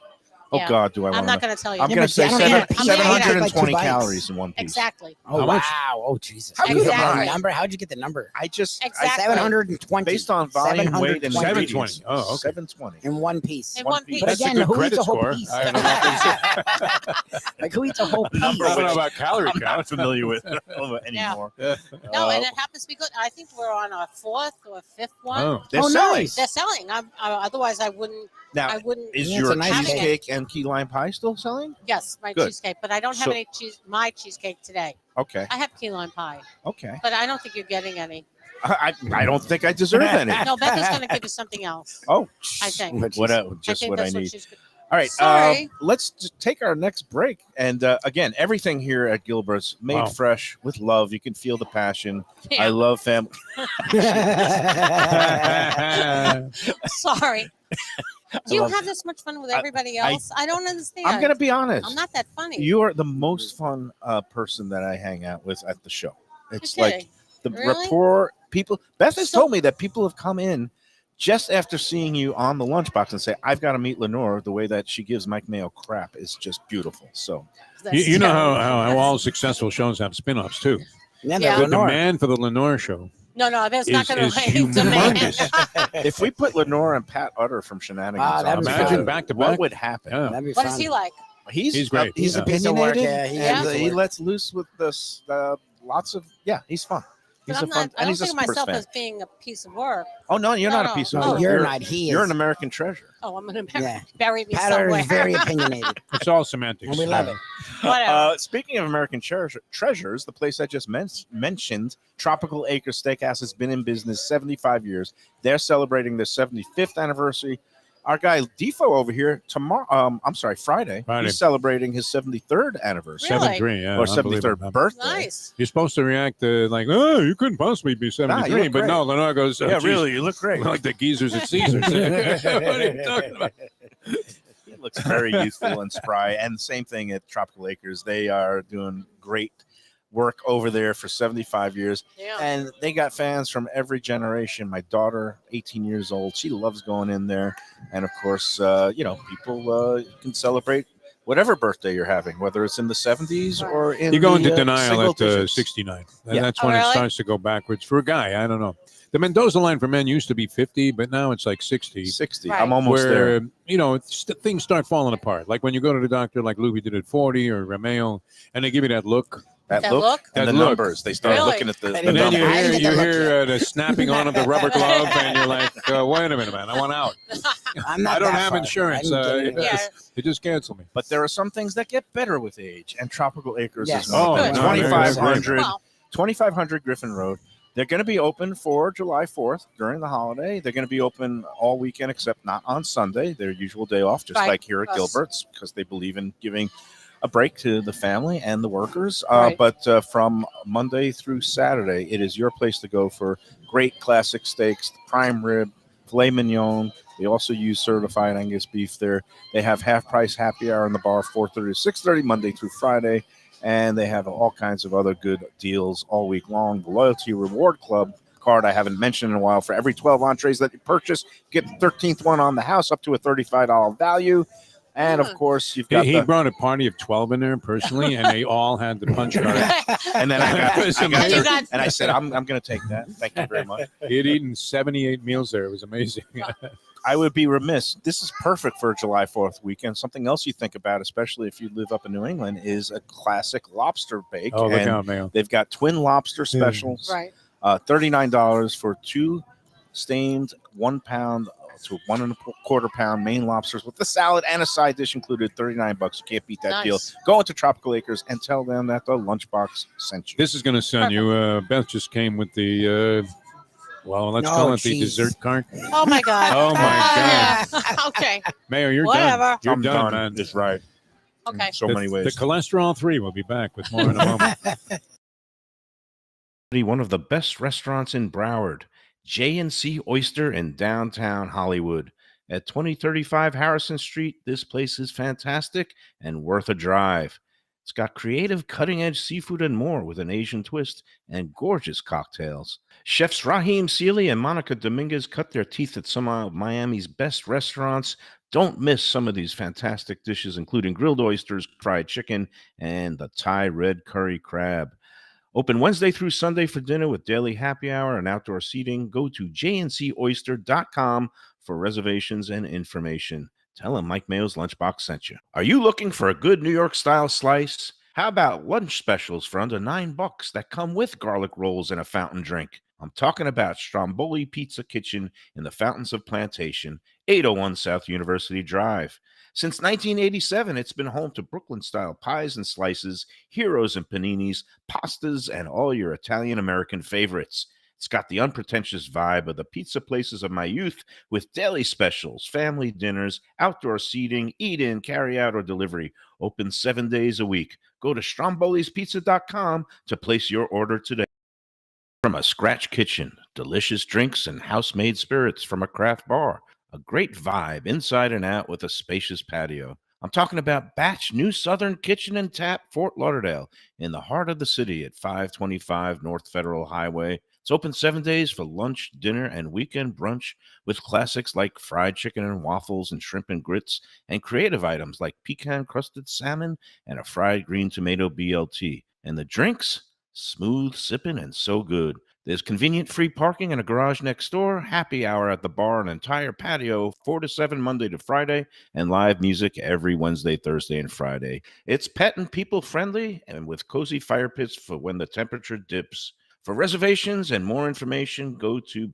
Oh, Yeah. God, do I I'm want not to? going to tell you. I'm Yeah, going but to say I don't seven- eat it. I'm gonna eat it like 720 2 bites. calories in one piece. Exactly. Oh, How much? wow. Oh, Jesus. How Did you get Exactly. the number? How'd you get the number? I just, Exactly. 720. based on volume, weight, and 720 ingredients. 720. Oh, okay. 720. in one piece. In One one piece. piece. But That's a again, good who eats credit a whole score. piece? I don't know. Like, who eats a whole piece? I don't know about calorie I'm not count. familiar with it anymore. No, and it happens to be good. I think we're on our fourth or fifth one. Oh, They're Oh, selling. nice. They're selling. Otherwise, I wouldn't. Now, I wouldn't. is Yeah, your it's a nice cheesecake and and key lime pie still selling? Yes, my Good. cheesecake, but I don't have So- any my cheesecake today. Okay. I have key lime pie, Okay. but I don't think you're getting any. I don't think I deserve any. No, Becca's going to give you something else. Oh, I think. what I just think what I that's need. she's. All right, Sorry. let's just take our next break. And again, everything here at Gilbert's made Wow. fresh with love. You can feel the passion. Yeah. I love family. Sorry. Do you love- have this much fun with everybody else? I don't understand. I'm gonna be honest. I'm not that funny. You are the most fun person that I hang out with at the show. It's Okay. like the Really? rapport. People. Beth has So- told me that people have come in just after seeing you on the Lunchbox and say, "I've got to meet Lenore." The way that she gives Mike Mayo crap is just beautiful. So That's You know terrible. how all successful shows have spin-offs too. Yeah, Yeah. The Lenore. demand for the Lenore show No, that's not is going to humongous. if we put Lenore and Pat Utter from Shenanigans Ah, that'd on, be Imagine fun. back to what back. would happen? Yeah. That'd be What fun. is he like? He's great. He's Yeah. Piece of work, opinionated. yeah, and he he lets loose with this. Lots of he's fun. He's But a fun, I and don't he's a think of sports myself fan. as being a piece of work. Oh no, you're not a No, piece no. of No, work. you're not. He You're is. an American treasure. Oh, I'm going to Yeah. bury me Patter somewhere. is very opinionated, It's all semantics. and we love it. Whatever. Speaking of American treasures, the place I just mentioned, Tropical Acre Steakhouse, has been in business 75 years. They're celebrating their 75th anniversary. Our guy Defo over here Friday. Friday. He's celebrating his 73rd anniversary Really? 73, yeah, or 73rd unbelievable. birthday. Nice. You're supposed to react like, oh, you couldn't possibly be 73, look but great. no, Lenore goes, oh, Yeah, geez, really, you look great. like the geezers at Caesars. What are you talking about? He looks very youthful and spry. And same thing at Tropical Acres. They are doing great work over there for 75 years. Yeah. And they got fans from every generation. My daughter, 18 years old, she loves going in there. And of course, people can celebrate whatever birthday you're having, whether it's in the 70s or in You go the, into denial single at digits. 69. Yeah. That's Oh, when it really? starts to go backwards. For a guy, I don't know. The Mendoza line for men used to be 50, but now it's like 60. 60. Right. I'm almost there. Where, things start falling apart. Like when you go to the doctor, like Lubie did at 40 or Mayo, and they give you that look. That That look look? and That the look. numbers. They start Really? looking at the And And then you I hear, didn't you get the hear the snapping on of the rubber glove, and you're like, wait a minute, man, I want out. I'm not I don't that have far. insurance. I didn't get it. Yeah. They just cancel me. But there are some things that get better with age, and Tropical Acres Yes. is one of Oh, them. no, 2500 Well, 2500 Griffin Road. They're going to be open for July 4th during the holiday. They're going to be open all weekend except not on Sunday, their usual day off, just Right. like here at Yes. Gilbert's, because they believe in giving a break to the family and the workers. Right. But from Monday through Saturday, it is your place to go for great classic steaks, prime rib, filet mignon. They also use certified Angus beef there. They have half price happy hour in the bar, 4:30 to 6:30, Monday through Friday. And they have all kinds of other good deals all week long. The Loyalty Reward Club card I haven't mentioned in a while. For every 12 entrees that you purchase, get the 13th one on the house up to a $35 value. And of course, you've got He the, brought a party of 12 in there personally, and they all had the punch card. and then I It's got amazing. You got- and I said, I'm going to take that. Thank you very much. He had eaten 78 meals there. It was amazing. I would be remiss. This is perfect for a July 4th weekend. Something else you think about, especially if you live up in New England, is a classic lobster bake. Oh, look And out, Mayo. they've got twin lobster specials. right. $39 for 2 steamed 1 pound to 1 1/4 pound Maine lobsters with the salad and a side dish included. $39. You can't beat that deal. Nice. Go into Tropical Acres and tell them that the Lunchbox sent you. This is going to send you. Beth just came with the, let's call it the geez. dessert cart. Oh, my God. Oh, my Yeah. Okay. Mayo, you're Whatever. done. You're I'm done, done. man. It's right. Okay. In so many The ways. cholesterol 3 will be back with more in a moment. One of the best restaurants in Broward, J&C Oyster in downtown Hollywood. At 2035 Harrison Street, this place is fantastic and worth a drive. It's got creative, cutting-edge seafood and more with an Asian twist and gorgeous cocktails. Chefs Raheem Seeley and Monica Dominguez cut their teeth at some of Miami's best restaurants. Don't miss some of these fantastic dishes, including grilled oysters, fried chicken, and the Thai red curry crab. Open Wednesday through Sunday for dinner with daily happy hour and outdoor seating. Go to jncoyster.com for reservations and information. Tell them Mike Mayo's Lunchbox sent you. Are you looking for a good New York-style slice? How about lunch specials for under $9 that come with garlic rolls and a fountain drink? I'm talking about Stromboli Pizza Kitchen in the Fountains of Plantation, 801 South University Drive. Since 1987, it's been home to Brooklyn-style pies and slices, heroes and paninis, pastas, and all your Italian-American favorites. It's got the unpretentious vibe of the pizza places of my youth with daily specials, family dinners, outdoor seating, eat-in, carry-out, or delivery. Open 7 days a week. Go to strombolispizza.com to place your order today. From a scratch kitchen, delicious drinks and house-made spirits from a craft bar. A great vibe inside and out with a spacious patio. I'm talking about Batch New Southern Kitchen and Tap, Fort Lauderdale, in the heart of the city at 525 North Federal Highway. It's open 7 days for lunch, dinner, and weekend brunch with classics like fried chicken and waffles and shrimp and grits, and creative items like pecan-crusted salmon and a fried green tomato BLT. And the drinks? Smooth sipping and so good. There's convenient free parking and a garage next door, happy hour at the bar, an entire patio, 4 to 7 Monday to Friday, and live music every Wednesday, Thursday, and Friday. It's pet and people friendly and with cozy fire pits for when the temperature dips. For reservations and more information, go to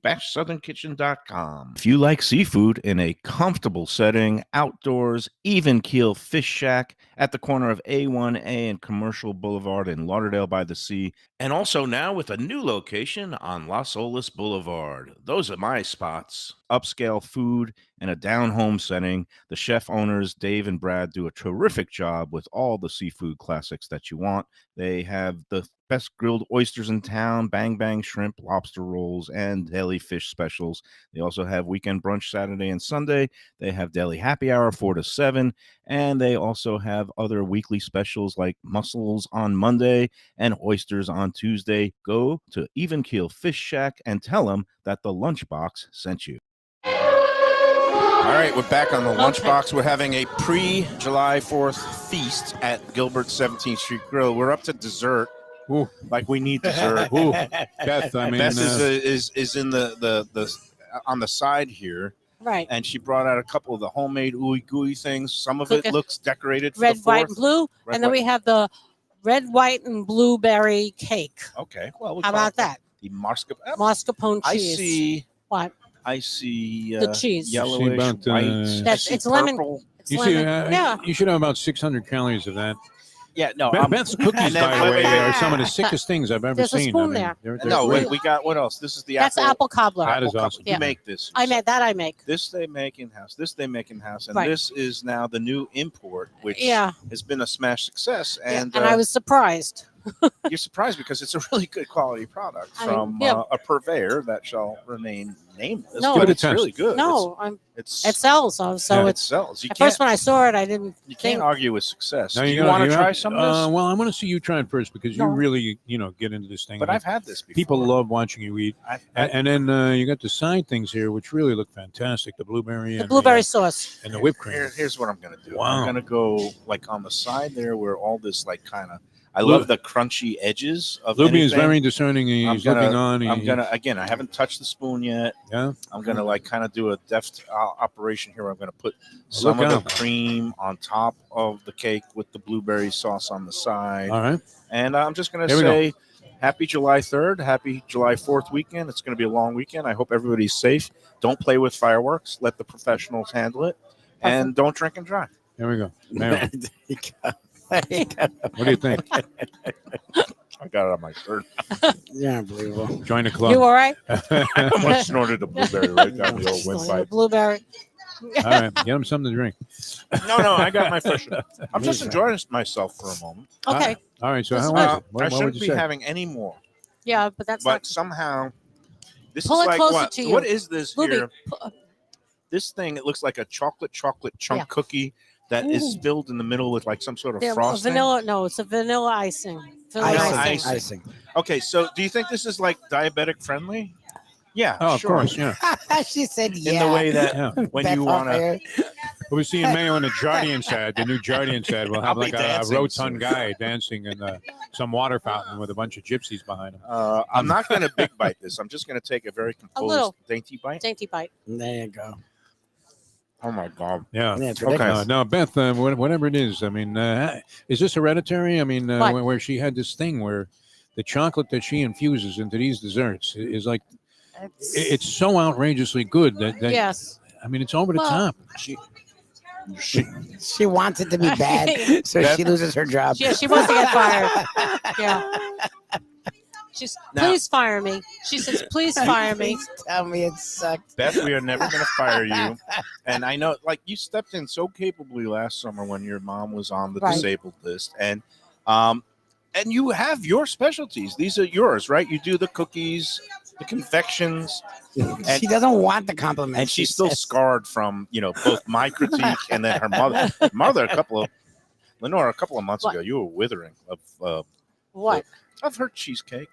batchsouthernkitchen.com. If you like seafood in a comfortable setting, outdoors, even keel fish shack at the corner of A1A and Commercial Boulevard in Lauderdale by the Sea, and also now with a new location on Las Olas Boulevard. Those are my spots. Upscale food and a down-home setting. The chef owners, Dave and Brad, do a terrific job with all the seafood classics that you want. They have the best grilled oysters in town, bang bang shrimp, lobster rolls, and deli fish specials. They also have weekend brunch Saturday and Sunday. They have deli happy hour 4 to 7, and they also have other weekly specials like mussels on Monday and oysters on Tuesday. Go to Even Keel Fish Shack and tell them that the Lunchbox sent you. All right, we're back on the Lunchbox. We're having a pre-July 4th feast at Gilbert 17th Street Grill. We're up to dessert. Ooh. Like we need dessert. Ooh. Beth, I mean, Beth is in the on the side here, Right. and she brought out a couple of the homemade ooey gooey things. Some of it looks decorated for Red, the 4th. white, and blue. Red, and then white. we have the red, white, and blueberry cake. Okay, well, we'll How call about it that? The mascarpone. Mascarpone I cheese. see. What? I see The cheese. yellowish, about, white. That's- I see it's lemon. purple. It's you see, lemon. Yeah. you should have about 600 calories of that. Yeah, no. Beth's cookies, and then- by the wait, way, wait, wait. are some of the sickest things I've ever There's a seen. spoon I mean, there. they're No, great. we got what else? This is the That's apple cobbler. That is apple awesome. You Yeah. make this. I make. This they make in house. This they make in house, and Right. this is now the new import, which Yeah. has been a smash success. And, And I was surprised. you're surprised because it's a really good quality product I mean, from yeah. A purveyor that shall remain nameless. No. but Good it's attempt. really good. No, it's it sells. So Yeah. it it's sells. You at can't first when I saw it, I didn't you think. can't argue with success. Now Do you gotta- want to try have- some of this? Well, I want to see you try it first because No. you really, get into this thing. But I mean, I've had this before. people love watching you eat. I- And then you got the side things here, which really look fantastic. The blueberry The and blueberry sauce. and the whipped cream. Here's what I'm gonna do. Wow. I'm gonna go like on the side there where all this like kind of. I Lu- love the crunchy edges of Lubie is anything. very discerning. He's looking on. I'm gonna again. I haven't touched the spoon yet. Yeah. I'm gonna like kind of do a deft operation here. I'm gonna put some of out. the cream on top of the cake with the blueberry sauce on the side, All right. and I'm just gonna Here we say, Happy July 3rd, Happy July 4th weekend. It's gonna be a long weekend. I hope everybody's safe. Don't play with fireworks. Let the professionals handle it, and don't drink and drive. There we go. Mayo, what do you think? I got it on my shirt. Yeah, unbelievable. Join the club. You all right? I snorted the blueberry right down the old Snort the windpipe. blueberry. All right. Get him something to drink. No, I got my fresh. I'm just enjoying myself for a moment. Okay. All right. So This how is was I it? What would shouldn't you be say? having any more, Yeah, but that's but not. somehow this Pull is it like closer what? to you. What is this Lubie, here? This thing, it looks like a chocolate chunk Yeah. cookie that is Ooh. filled in the middle with like some sort of yeah, frosting. vanilla. No, it's a vanilla icing. Vanilla Icing. Icing. Okay, so do you think this is like diabetic friendly? Yeah, Oh, of sure. course. Yeah. She said, In yeah. the way that Yeah. when Beth you off want to, air. We're seeing Mayo on the Jardian side. The new Jardian side will have I'll be like a dancing rotund soon. guy dancing in some water fountain with a bunch of gypsies behind him. I'm not going to big bite this. I'm just going to take a very composed, little. dainty bite. Dainty bite. There you go. Oh my god! Yeah. Yeah, it's Okay. ridiculous. No, Beth, whatever it is, I mean, is this hereditary? I mean, What? where she had this thing where the chocolate that she infuses into these desserts is like it's so outrageously good that Yes. I mean it's over the Well, top. She wants it to be bad, so she loses her job. Yeah, she wants to get fired. Yeah. She's Now- please fire me. She says, please fire me. Please tell me it sucked. Beth, we are never going to fire you. And I know, like, you stepped in so capably last summer when your mom was on the Right. disabled list, and you have your specialties. These are yours, right? You do the cookies, the confections, She doesn't want the compliment. and she's She still says- scarred from both my critique and then her mother. Lenore, a couple of months What? ago, you were withering What? of her cheesecake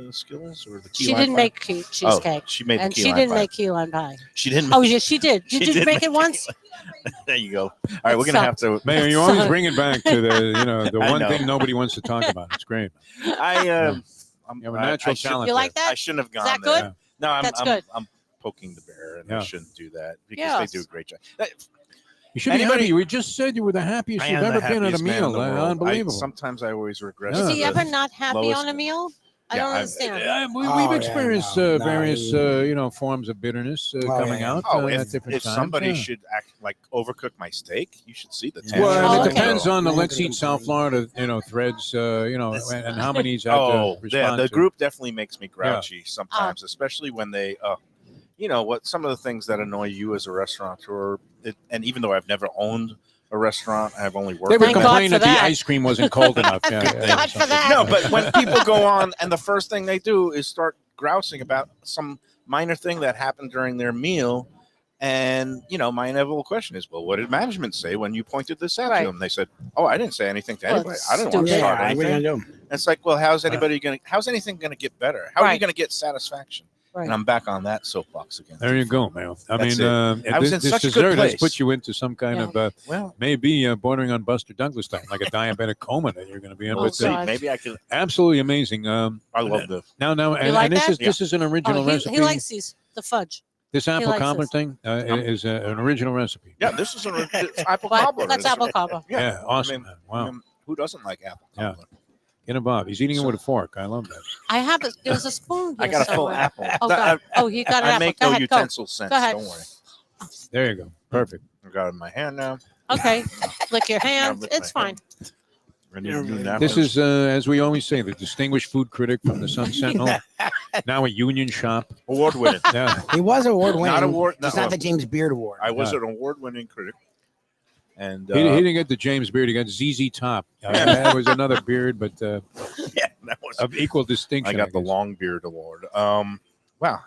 skills or the key She lime didn't pie. make cheesecake. She made And the key she lime didn't pie. make key lime pie. She didn't. Oh, yes, she did. She Did you did make make it once? There you go. All right, It we're gonna have to. Mayor, you always bring it back to the I one know. thing nobody wants to talk about. It's great. I'm, You have a natural should- talent. You like I that? shouldn't have gone that there. good? No, That's good. I'm poking the bear, and Yeah. I shouldn't do that because Yes. they do a great job. You should be Anybody- happy. We just said you were the happiest I you've am the ever been at a happiest man in meal. the world. Unbelievable. Sometimes I always regret. Yeah. Is he the ever not happy lowest- on a meal? I Yeah, don't I've- understand. We've Oh, yeah, experienced no, various, he- forms of bitterness Oh, coming yeah. out Oh, at if different times. somebody yeah. should act like overcook my steak, you should see the Yeah. tension. Well, Oh, it okay. depends on the Yeah, Let's good Eat South Florida, threads, and how many he's had Oh, to yeah, respond the to. group definitely makes me grouchy sometimes, especially when they, some of the things that annoy you as a restaurateur. And even though I've never owned a restaurant, I've only worked. They would Thank in God complain for that the that. ice cream wasn't cold enough. Yeah, Thank yeah, God for something. that. No, but when people go on and the first thing they do is start grousing about some minor thing that happened during their meal, and my inevitable question is, well, what did management say when you pointed this out Right. to them? They said, oh, I didn't say anything to Well, anybody. it's I didn't want to stupid. start what are you anything. gonna do? And it's like, well, how's anything gonna get better? How are you Right. gonna get satisfaction? Right. And I'm back on that soapbox again. There you go, Mayo. I That's mean, I was this, in this such a good dessert has place. put you into some kind Yeah. of Well, maybe bordering on Buster Douglas time, like a diabetic coma that you're going to be in. Oh, But see, God. maybe I could. absolutely amazing. I love the. Now, and, like and this that? is this is an original Oh, recipe. he likes the fudge. This apple likes cobbler this. thing is an original recipe. Yeah, this is it's apple What? cobbler. That's It's- apple cobbler. Yeah, awesome. I mean, Wow. who doesn't like apple Yeah. cobbler? Get him, Bob. He's eating it with a fork. I love that. I have there's a spoon here I got a full somewhere. apple. Oh, God. Oh, he got an I apple. make Go no ahead, go. utensil sense. Go ahead. Don't worry. There you go. Perfect. I've got it in my hand now. Okay. Lick your hand. lick It's my fine. I need new This napkins. is, as we always say, the distinguished food critic from the Sun Sentinel. Now a union shop. award winning. Yeah. He was award winning. Not award- It's no, not the James Beard Award. I was Yeah. an award winning critic, and He didn't get the James Beard. He got ZZ Top. That was another beard, but yeah, that was. of equal distinction. I got the guess. long beard award. Wow.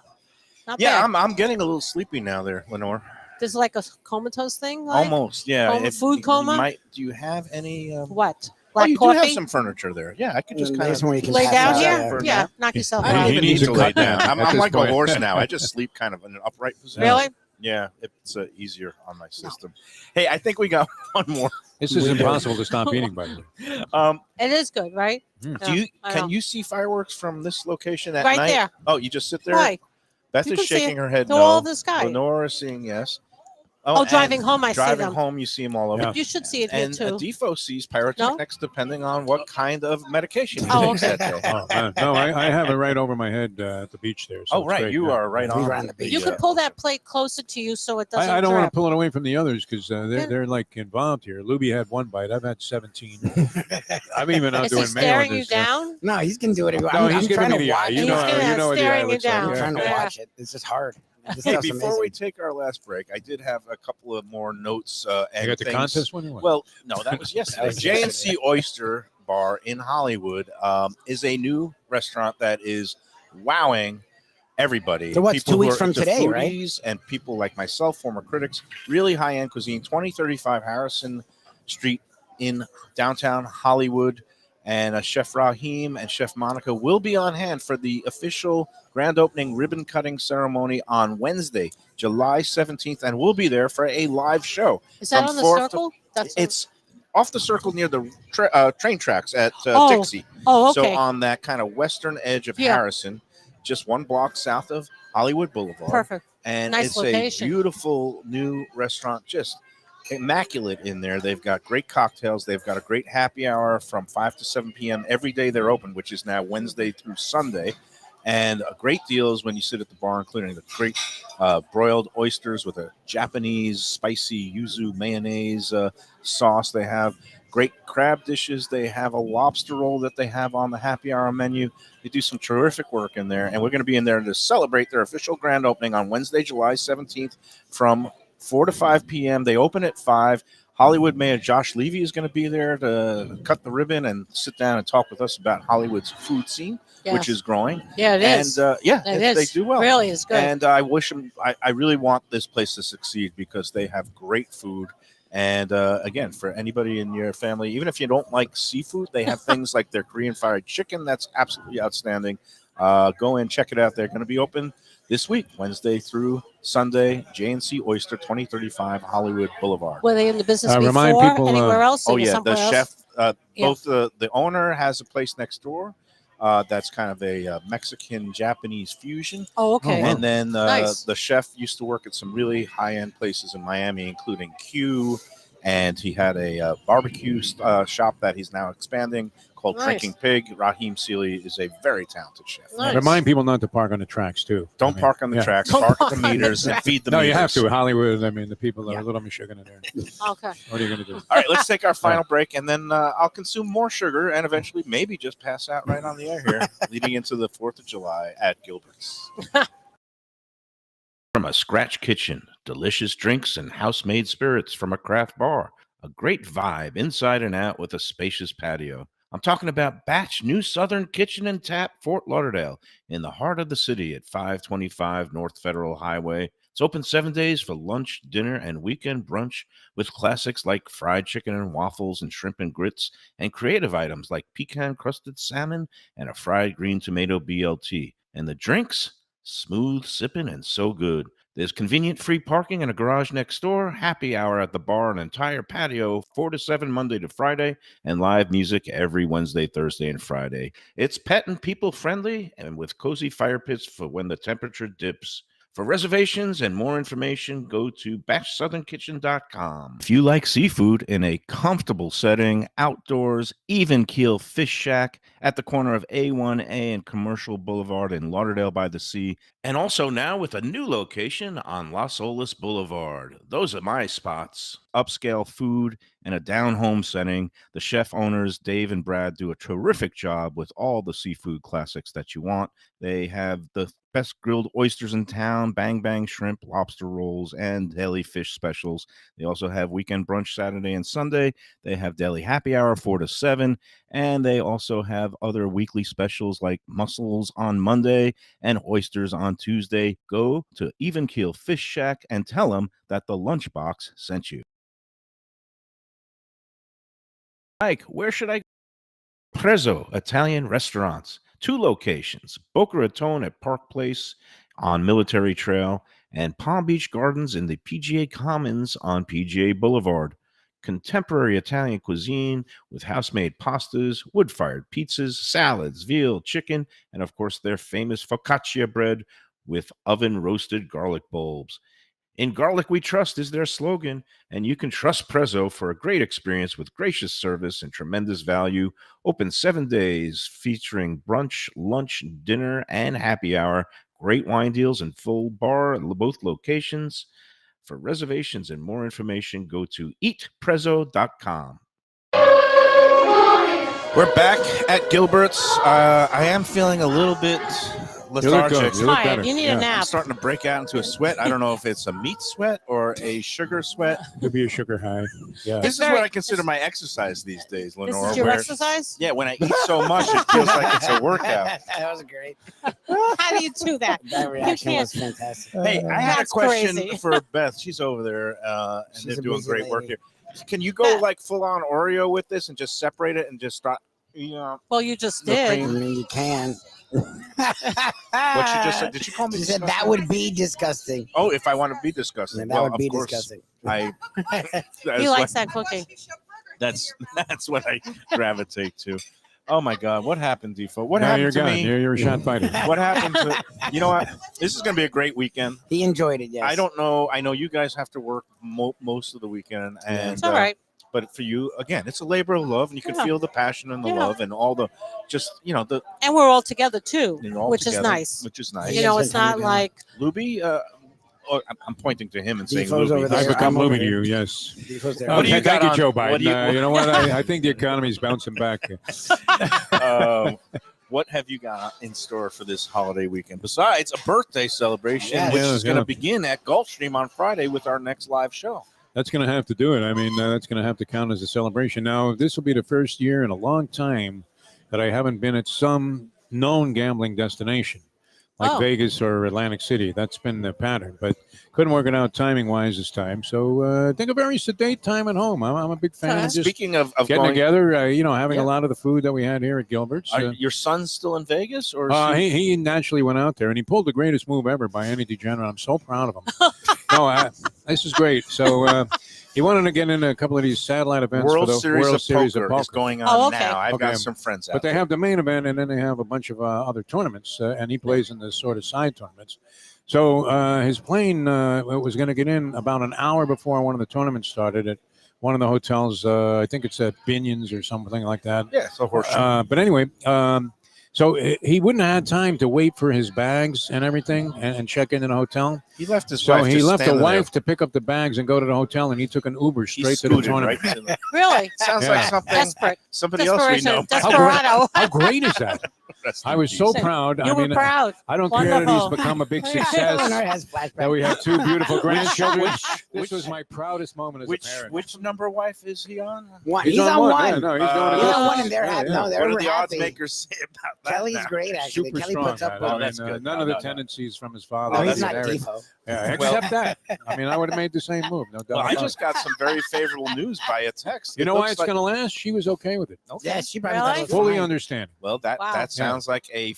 Not Yeah, bad. I'm getting a little sleepy now, there, Lenore. There's like a comatose thing. Like? Almost. Yeah. Coma- food you coma? do you have any? What? Oh, Black you coffee? do have some furniture there. Yeah, I could just kind There's of. where you can Lay pass down out. here? for a Yeah. nap. Knock yourself I don't out. He even needs need a to lay cut down down. I'm, at I'm this like point. a horse now. I just sleep kind of in an upright position. Really? Yeah, it's easier on my system. Hey, I think we got one more. This is impossible to stop eating, by the way. It is good, right? Mm. Yeah, Do you I can know. you see fireworks from this location at Right night? there. Oh, you just sit there. Why? Beth You is can see shaking it her head through no. all the sky. Lenore is seeing yes. Oh, and driving home, I see driving them. home, you see them all over. Yeah. You should see it here And too. Defo sees pyrotechnics depending on what kind of medication he Oh, takes okay. that day. Oh, man. No, I have it right over my head at the beach there. So Oh, it's right. great, You yeah. are right We on. were on the beach. You could pull that plate closer to you so it doesn't. I don't want to drip. pull it away from the others because Yeah. they're like involved here. Lubie had one bite. I've had 17. I'm even out Is he doing mayo on staring you this. down? No, he's gonna do it. No, I'm he's giving trying me to the eye. watch You it. know, He's gonna you know what the staring eye you looks like. down. I'm trying to Yeah. watch it. It's just hard. This Hey, stuff's before amazing. we take our last break, I did have a couple of more notes. And You got the things. contest one? Or what? Well, no, that was yesterday. was J&C Oyster Bar in Hollywood is a new restaurant that is wowing everybody. So what's People 2 who weeks are from into today, right? foodies and people like myself, former critics, really high-end cuisine, 2035 Harrison Street in downtown Hollywood. And Chef Raheem and Chef Monica will be on hand for the official grand opening ribbon cutting ceremony on Wednesday, July 17th, and we'll be there for a live show. Is that From on the 4th to- circle? That's It's off the circle near the train tracks at Oh, Dixie. Oh, So okay. on that kind of western edge of Yeah. Harrison, just one block south of Hollywood Boulevard. Perfect. And Nice it's location. a beautiful new restaurant, just immaculate in there. They've got great cocktails. They've got a great happy hour from 5 to 7 p.m. every day they're open, which is now Wednesday through Sunday. And a great deal is when you sit at the bar, including the great broiled oysters with a Japanese spicy yuzu mayonnaise sauce. They have great crab dishes. They have a lobster roll that they have on the happy hour menu. They do some terrific work in there. And we're going to be in there to celebrate their official grand opening on Wednesday, July 17th from 4 to 5 p.m. They open at 5. Hollywood Mayor Josh Levy is going to be there to cut the ribbon and sit down and talk with us about Hollywood's food scene, which is growing. Yeah, it is. And they do well. Really is good. And I wish them. I really want this place to succeed because they have great food. And again, for anybody in your family, even if you don't like seafood, they have things like their Korean fried chicken. That's absolutely outstanding. Go in, check it out. They're going to be open this week, Wednesday through Sunday. J&C Oyster, 2035 Hollywood Boulevard. Were they in the business before? Remind people, Anywhere else? Oh Or yeah, the somewhere chef. else? Both the owner has a place next door. That's kind of a Mexican-Japanese fusion. Oh, okay. And then Nice. the chef used to work at some really high-end places in Miami, including Q, and he had a barbecue shop that he's now expanding called Nice. Drinking Pig. Raheem Sealy is a very talented chef. Nice. Remind people not to park on the tracks too. Don't park on the tracks, Don't park at park the on the meters, and feed the No, meters. you have to. Hollywood. I mean, the people are Yeah. a little Michigan in there. Okay. What are you going to do? All right, let's take our final break, and then I'll consume more sugar and eventually maybe just pass out right on the air here, leading into the 4th of July at Gilbert's. From a scratch kitchen, delicious drinks and house-made spirits from a craft bar, a great vibe inside and out with a spacious patio. I'm talking about Batch New Southern Kitchen and Tap, Fort Lauderdale, in the heart of the city at 525 North Federal Highway. It's open 7 days for lunch, dinner, and weekend brunch with classics like fried chicken and waffles and shrimp and grits, and creative items like pecan-crusted salmon and a fried green tomato BLT. And the drinks? Smooth sipping and so good. There's convenient free parking and a garage next door, happy hour at the bar, an entire patio, 4 to 7 Monday to Friday, and live music every Wednesday, Thursday, and Friday. It's pet and people friendly and with cozy fire pits for when the temperature dips. For reservations and more information, go to batchsouthernkitchen.com. If you like seafood in a comfortable setting, outdoors, even keel fish shack at the corner of A1A and Commercial Boulevard in Lauderdale by the Sea, and also now with a new location on Las Olas Boulevard. Those are my spots. Upscale food and a down-home setting. The chef owners, Dave and Brad, do a terrific job with all the seafood classics that you want. They have the best grilled oysters in town, bang bang shrimp, lobster rolls, and deli fish specials. They also have weekend brunch Saturday and Sunday. They have deli happy hour 4 to 7, and they also have other weekly specials like mussels on Monday and oysters on Tuesday. Go to Even Keel Fish Shack and tell them that the Lunchbox sent you. Mike, where should I go? Prezzo Italian Restaurants. 2 locations, Boca Raton at Park Place on Military Trail and Palm Beach Gardens in the PGA Commons on PGA Boulevard. Contemporary Italian cuisine with house-made pastas, wood-fired pizzas, salads, veal, chicken, and of course their famous focaccia bread with oven-roasted garlic bulbs. In Garlic We Trust is their slogan, and you can trust Prezzo for a great experience with gracious service and tremendous value. Open 7 days, featuring brunch, lunch, dinner, and happy hour. Great wine deals and full bar at both locations. For reservations and more information, go to eatprezzo.com. We're back at Gilbert's. I am feeling a little bit lethargic. You look Tired. better. You need Yeah. a I'm nap. starting to break out into a sweat. I don't know if it's a meat sweat or a sugar sweat. Could be a sugar high. Yeah. This is very- what I consider my exercise these days, This Lenore. is your where- exercise? Yeah, when I eat so much, it feels like it's a workout. That was great. How do you do that? That reaction can't- was fantastic. Hey, I had a That's question crazy. for Beth. She's over there, and She's they're a doing busy great work lady. here. Can you go like full on Oreo with this and just separate it and just start? You know Well, you just No did. I cream. mean, you can. what she just said? Did you call me? She said that disgusting? would be disgusting. Oh, if I want to be disgusting, Yeah, that well, would be of course, disgusting. I. He likes that cooking. That's what I gravitate to. Oh my God, what happened, Defo? What Now happened you're to gone. me? You're a shot fighter. What happened to? You know what? This is going to be a great weekend. He enjoyed it. Yes. I don't know. I know you guys have to work most of the weekend, and It's all right. but for you, again, it's a labor of love, and you can Yeah. feel the passion and the Yeah. love and all the just the And we're all together too, all which is together, nice. Which is nice. You know, Yes, it's not and- like Lubie, I'm pointing to him and saying Defoe's over Lubie. there. I become I'm over Lubie to here. you, yes. Defoe's there. What do you Okay, got thank you, on- Joe what Biden. do you- You know what? I think the economy's bouncing back. What have you got in store for this holiday weekend besides a birthday celebration, Yes. which Yeah, is going yeah. to begin at Gulfstream on Friday with our next live show? That's going to have to do it. I mean, that's going to have to count as a celebration. Now, this will be the first year in a long time that I haven't been at some known gambling destination like Oh. Vegas or Atlantic City. That's been the pattern, but couldn't work it out timing-wise this time. So I think a very sedate time at home. I'm a big fan of just Speaking of getting going, together, having Yeah. a lot of the food that we had here at Gilbert's. are your son's still in Vegas, or is He naturally went out there, and he pulled the greatest move ever by any degenerate. I'm so proud of him. This is great. So he wanted to get in a couple of these satellite events World for the Series World of Series Poker of Poker. is going on Oh, okay. now. I've Okay. got some friends out But they there. have the main event, and then they have a bunch of other tournaments, and he plays in the sort of side tournaments. So his plane was going to get in about an hour before one of the tournaments started at one of the hotels. I think it's at Binion's or something like that. Yeah, so horseshoe. But anyway, so he wouldn't have had time to wait for his bags and everything and check in a hotel. He left his So wife. he just left the standing there. wife to pick up the bags and go to the hotel, and he took an Uber He straight to the scooted tournament. right to the- really Sounds Yeah. like something desperate. somebody else we know. Desperation. Desperado. How great is that? Rest I in was peace. so proud. You I were mean, proud. I don't care that Wonderful. he's become a big Eleanor success, has flashbacks. that we have two beautiful grandchildren. Which- This was my proudest moment as a parent. Which number wife is he on? One. He's He's on one. Yeah, no, he's doing He's it. on one, and they're Yeah, happy. yeah. No, they're What do the odds happy. makers say about that? Kelly's now? great, actually. Super Kelly strong. puts up man. with Oh, I mean, that's good. none No, of the no, no. tendencies from his father. No, Oh, he's that's not very- Defo. Yeah, Well- except that. I mean, I would have made the same move. No doubt. Well, I about just it. got some very favorable news by a text. You It know why looks it's like- going to last? She was okay with it. Okay. Yeah, she probably Really? thought it was Fully fine. understand. Well, that Wow. sounds like a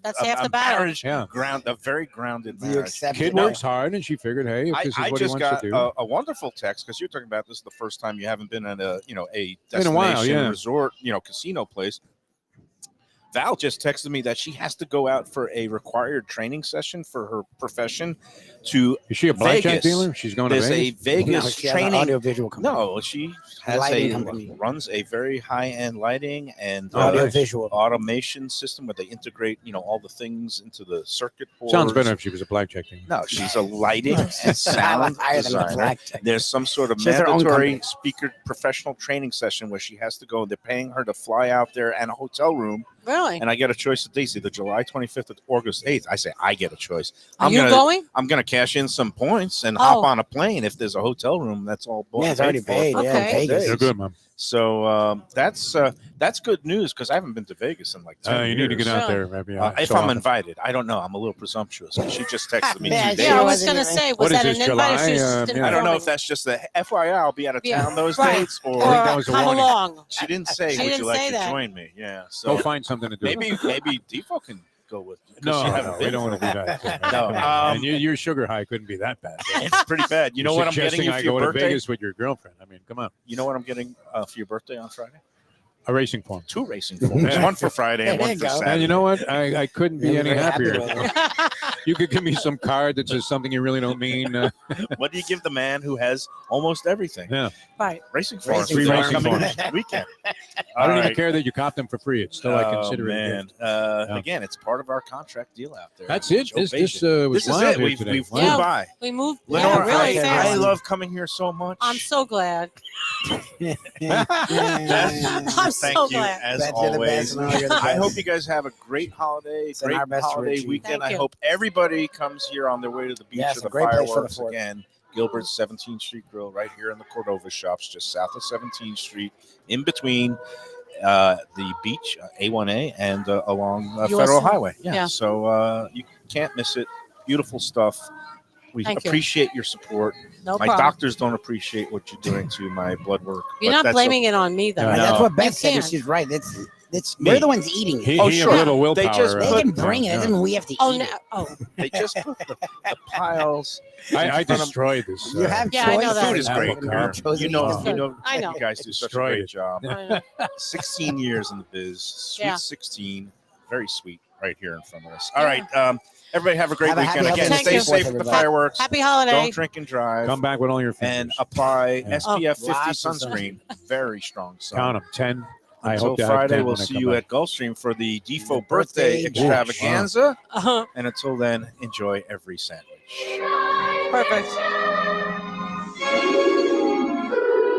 That's half the battle. marriage Yeah. a very grounded Do you marriage. accept Kid it? works hard, and she figured, hey, if this is I what he just wants got to do. a wonderful text because you're talking about this is the first time you haven't been at a a In a destination while, yeah. resort casino place. Val just texted me that she has to go out for a required training session for her profession to Is she a blackjack Vegas. dealer? She's going to there's a Vegas? Vegas No, she has an training. audiovisual company. No, she has Lighting company. runs a very high-end lighting and Audiovisual. automation system where they integrate all the things into the circuit board. Sounds better if she was a blackjack dealer. No, she's a lighting and I sound like higher than the designer. blackjack. There's some sort of She has her own mandatory company. speaker professional training session where she has to go. They're paying her to fly out there and a hotel room. Really? And I get a choice of dates, either July 25th or August 8th. I say I get a choice. Are I'm you going? I'm gonna cash in some points and Oh. hop on a plane if there's a hotel room that's all booked. Yeah, it's already paid. for. Yeah, Okay. in Vegas. You're good, Mom. So that's good news because I haven't been to Vegas in like 10 You need to years. get out there. Maybe, If so I'm often. invited, I don't know. I'm a little presumptuous. She just texted me Yeah, 2 days. Yeah, I She was wasn't going to even- say, was What is that this, an invite? Or July? she just Yeah. didn't I don't know tell if me? that's just a FYI. I'll be out of Yeah, town those right. dates, Or or that was a come warning. along. she didn't say, She "Would you didn't like say to that. join me?" Yeah. Go So find something to do. maybe Defo can go with you. 'cause No, you haven't no, we been don't for want to do a that. No, Come on. And um, your sugar high couldn't be that bad. It's pretty bad. You know what I'm getting you I for go your to birthday? Vegas with your girlfriend. I mean, come on. You know what I'm getting for your birthday on Friday? A racing form. 2 racing forms. Yeah. One for Friday and There one you for go. Saturday. And you know what? I couldn't be Yeah, any we're happy happier. with it. You could give me some card that says something you really don't mean. What do you give the man who has almost everything? Yeah. Right. Racing forms. Racing for the forms. upcoming Racing weekend. I don't All even right. care that you cop them for free. It's still I Oh, consider it. a man. gift. Again, it's part of our contract deal out there. That's it. Joe This Bacon. was This is wild it. here We've today. flew Yeah. by. We moved Lenore, really I- fast. I love coming here so much. I'm so glad. Yeah. I'm Thank so you, glad. as Bet you're the best. always. No, you're the I best. hope you guys have a great holiday, It's in great our best to holiday Richie. weekend. Thank I you. hope everybody comes here on their way to the beach Yes, or a the great place for the fireworks 4th. again. Gilbert's 17th Street Grill right here in the Cordova Shops, just south of 17th Street, in between the beach, A1A, and along US Federal Highway. yeah. So you can't miss it. Beautiful stuff. We Thank you. appreciate your support. No My problem. doctors don't appreciate what you're doing to my blood work. You're but not that's blaming it on me, though. No. That's what Beth You said. and can't. She's right. we're the ones eating it. He, Oh, he sure. a little willpower. They just They put- can bring it. It doesn't mean we have to Oh eat no! it. Oh, They just put the piles. I in front of- destroyed this. You have Yeah, I know choice. that. Food is great. Avocado. You know, I know. you guys do such a Destroyed great it. job. I know. 16 years in the biz, sweet Yeah. 16, very sweet, right here in front of us. All right, everybody have a great Have a weekend. happy Again, holiday stay season, safe with the everybody. fireworks. Happy holiday. Don't drink and drive. Come back with all your And fingers. apply Yeah. SPF 50 Lots of sunscreen. Very strong sun. Count them. 10. I Until hope to have Friday, 10 we'll when I see come you back. at Gulfstream for the Defo Birthday birthday extravaganza. Uh-huh. And until then, enjoy every sandwich. Perfect.